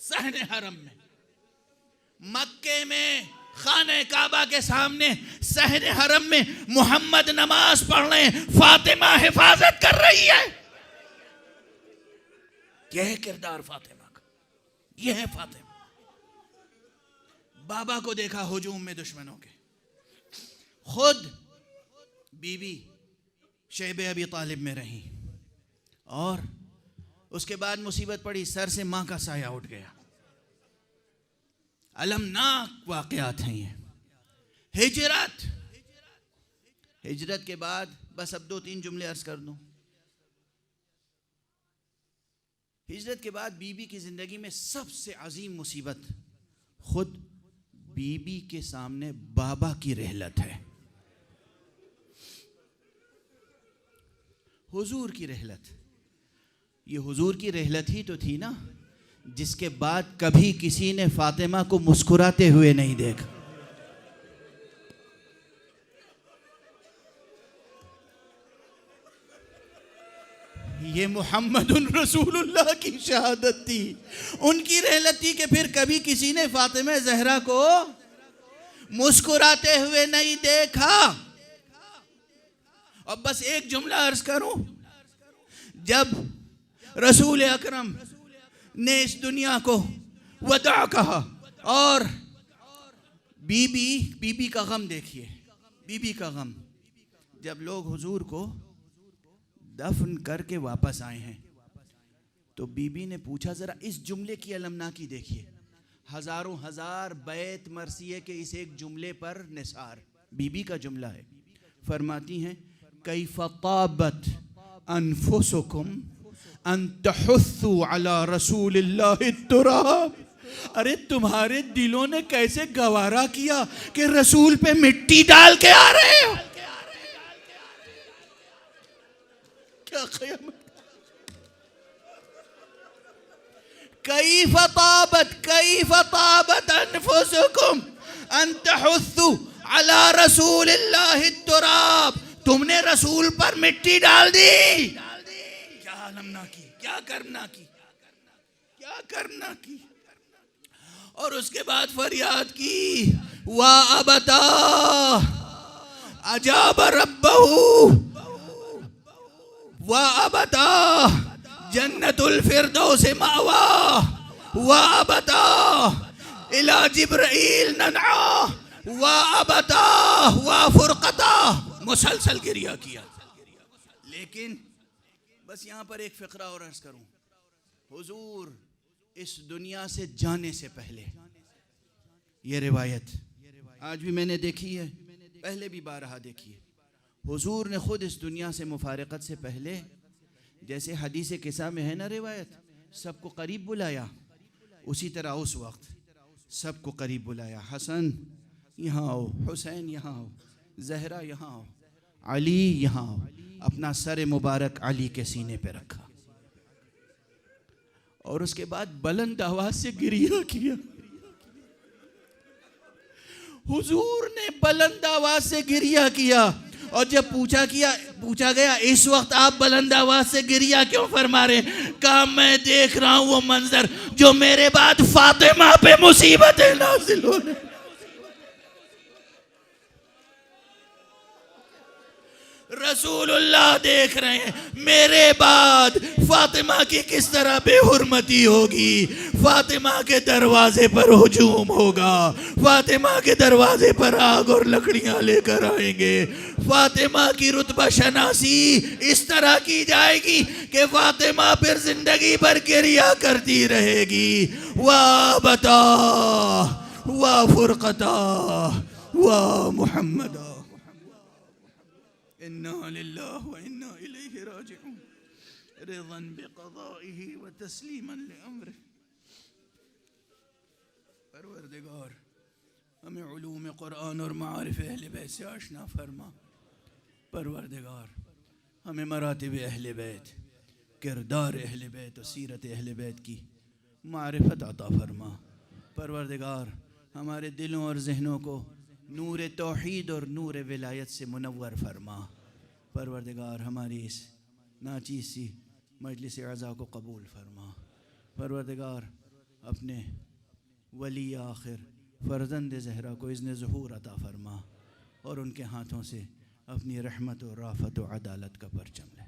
صحن حرم میں، مکے میں، خانہ کعبہ کے سامنے، صحن حرم میں محمد نماز پڑھ رہے ہیں، فاطمہ حفاظت کر رہی ہے. یہ ہے کردار فاطمہ کا، یہ ہے فاطمہ. بابا کو دیکھا ہجوم میں دشمنوں کے، خود بی بی شیب ابی طالب میں رہی، اور اس کے بعد مصیبت پڑی، سر سے ماں کا سایہ اٹھ گیا. المناک واقعات ہیں یہ. ہجرت کے بعد بس اب 2-3 جملے عرض کر دوں. ہجرت کے بعد بی بی کی زندگی میں سب سے عظیم مصیبت خود بی بی کے سامنے بابا کی رحلت ہے. حضور کی رحلت. یہ حضور کی رحلت ہی تو تھی نا جس کے بعد کبھی کسی نے فاطمہ کو مسکراتے ہوئے نہیں دیکھا. یہ محمد رسول اللہ کی شہادت تھی، ان کی رحلت تھی کہ پھر کبھی کسی نے فاطمہ زہرا کو مسکراتے ہوئے نہیں دیکھا۔ اور بس ایک جملہ عرض کروں، جب رسول اکرم نے اس دنیا کو وداع کہا، اور بی بی کا غم دیکھیے، بی بی کا غم، جب لوگ حضور کو دفن کر کے واپس آئے ہیں تو بی بی نے پوچھا ذرا اس جملے کی المناکی دیکھیے، ہزاروں ہزار بیت مرثیے کے اس ایک جملے پر نثار، بی بی کا جملہ ہے، فرماتی ہیں کیف طابت انفسکم ان تحثوا علی رسول اللہ التراب، ارے تمہارے دلوں نے کیسے گوارا کیا کہ رسول پہ مٹی ڈال کے آ رہے ہو، کیا قیامت، کیف طابت انفسکم ان تحثوا علی رسول اللہ التراب، تم نے رسول پر مٹی ڈال دی، کیا عالمنا کی، کیا کرنا کی، کیا کرنا کی، اور اس کے بعد فریاد کی وا ابتا اجاب ربہ وا ابتا جنت الفردوس مأوا وا ابتا الى جبرائیل ننعا وا ابتا وا فرقتا، مسلسل گریہ کیا۔ لیکن بس یہاں پر ایک فقرہ اور عرض کروں، حضور اس دنیا سے جانے سے پہلے، یہ روایت آج بھی میں نے دیکھی ہے، پہلے بھی بارہا دیکھی ہے، حضور نے خود اس دنیا سے مفارقت سے پہلے، جیسے حدیث قصہ میں ہے نا روایت، سب کو قریب بلایا، اسی طرح اس وقت سب کو قریب بلایا، حسن یہاں آؤ، حسین یہاں آؤ، زہرا یہاں آؤ، علی یہاں آؤ، اپنا سر مبارک علی کے سینے پہ رکھا، اور اس کے بعد بلند آواز سے گریہ کیا، حضور نے بلند آواز سے گریہ کیا، اور جب پوچھا گیا اس وقت آپ بلند آواز سے گریہ کیوں فرما رہے ہیں، کہا میں دیکھ رہا ہوں وہ منظر جو میرے بعد فاطمہ پہ مصیبتیں نازل ہو رہے ہیں، رسول اللہ دیکھ رہے ہیں میرے بعد فاطمہ کی کس طرح بے حرمتی ہوگی، فاطمہ کے دروازے پر ہجوم ہوگا، فاطمہ کے دروازے پر آگ اور لکڑیاں لے کر آئیں گے، فاطمہ کی رتبہ شناسی اس طرح کی جائے گی کہ فاطمہ پھر زندگی بھر گریہ کرتی رہے گی، وابتا وفرقتا ومحمدا، اِنَّا لِلَّهِ وَإِنَّا إِلَيْهِ رَاجِعُونَ، رضاً بِقَضَائِهِ وَتَسْلِيمًا لِأَمْرِهِ۔ پروردگار ہمیں علوم قرآن اور معارف اہل بیت سے آشنا فرما، پروردگار ہمیں مراتب اہل بیت، کردار اہل بیت و سیرت اہل بیت کی معرفت عطا فرما، پروردگار ہمارے دلوں اور ذہنوں کو نور توحید اور نور ولایت سے منور فرما، پروردگار ہماری اس ناچیز سی مجلس عزا کو قبول فرما، پروردگار اپنے ولی آخر فرزند زہرا کو اذن ظہور عطا فرما، اور ان کے ہاتھوں سے اپنی رحمت و رافت و عدالت کا پرچم لے۔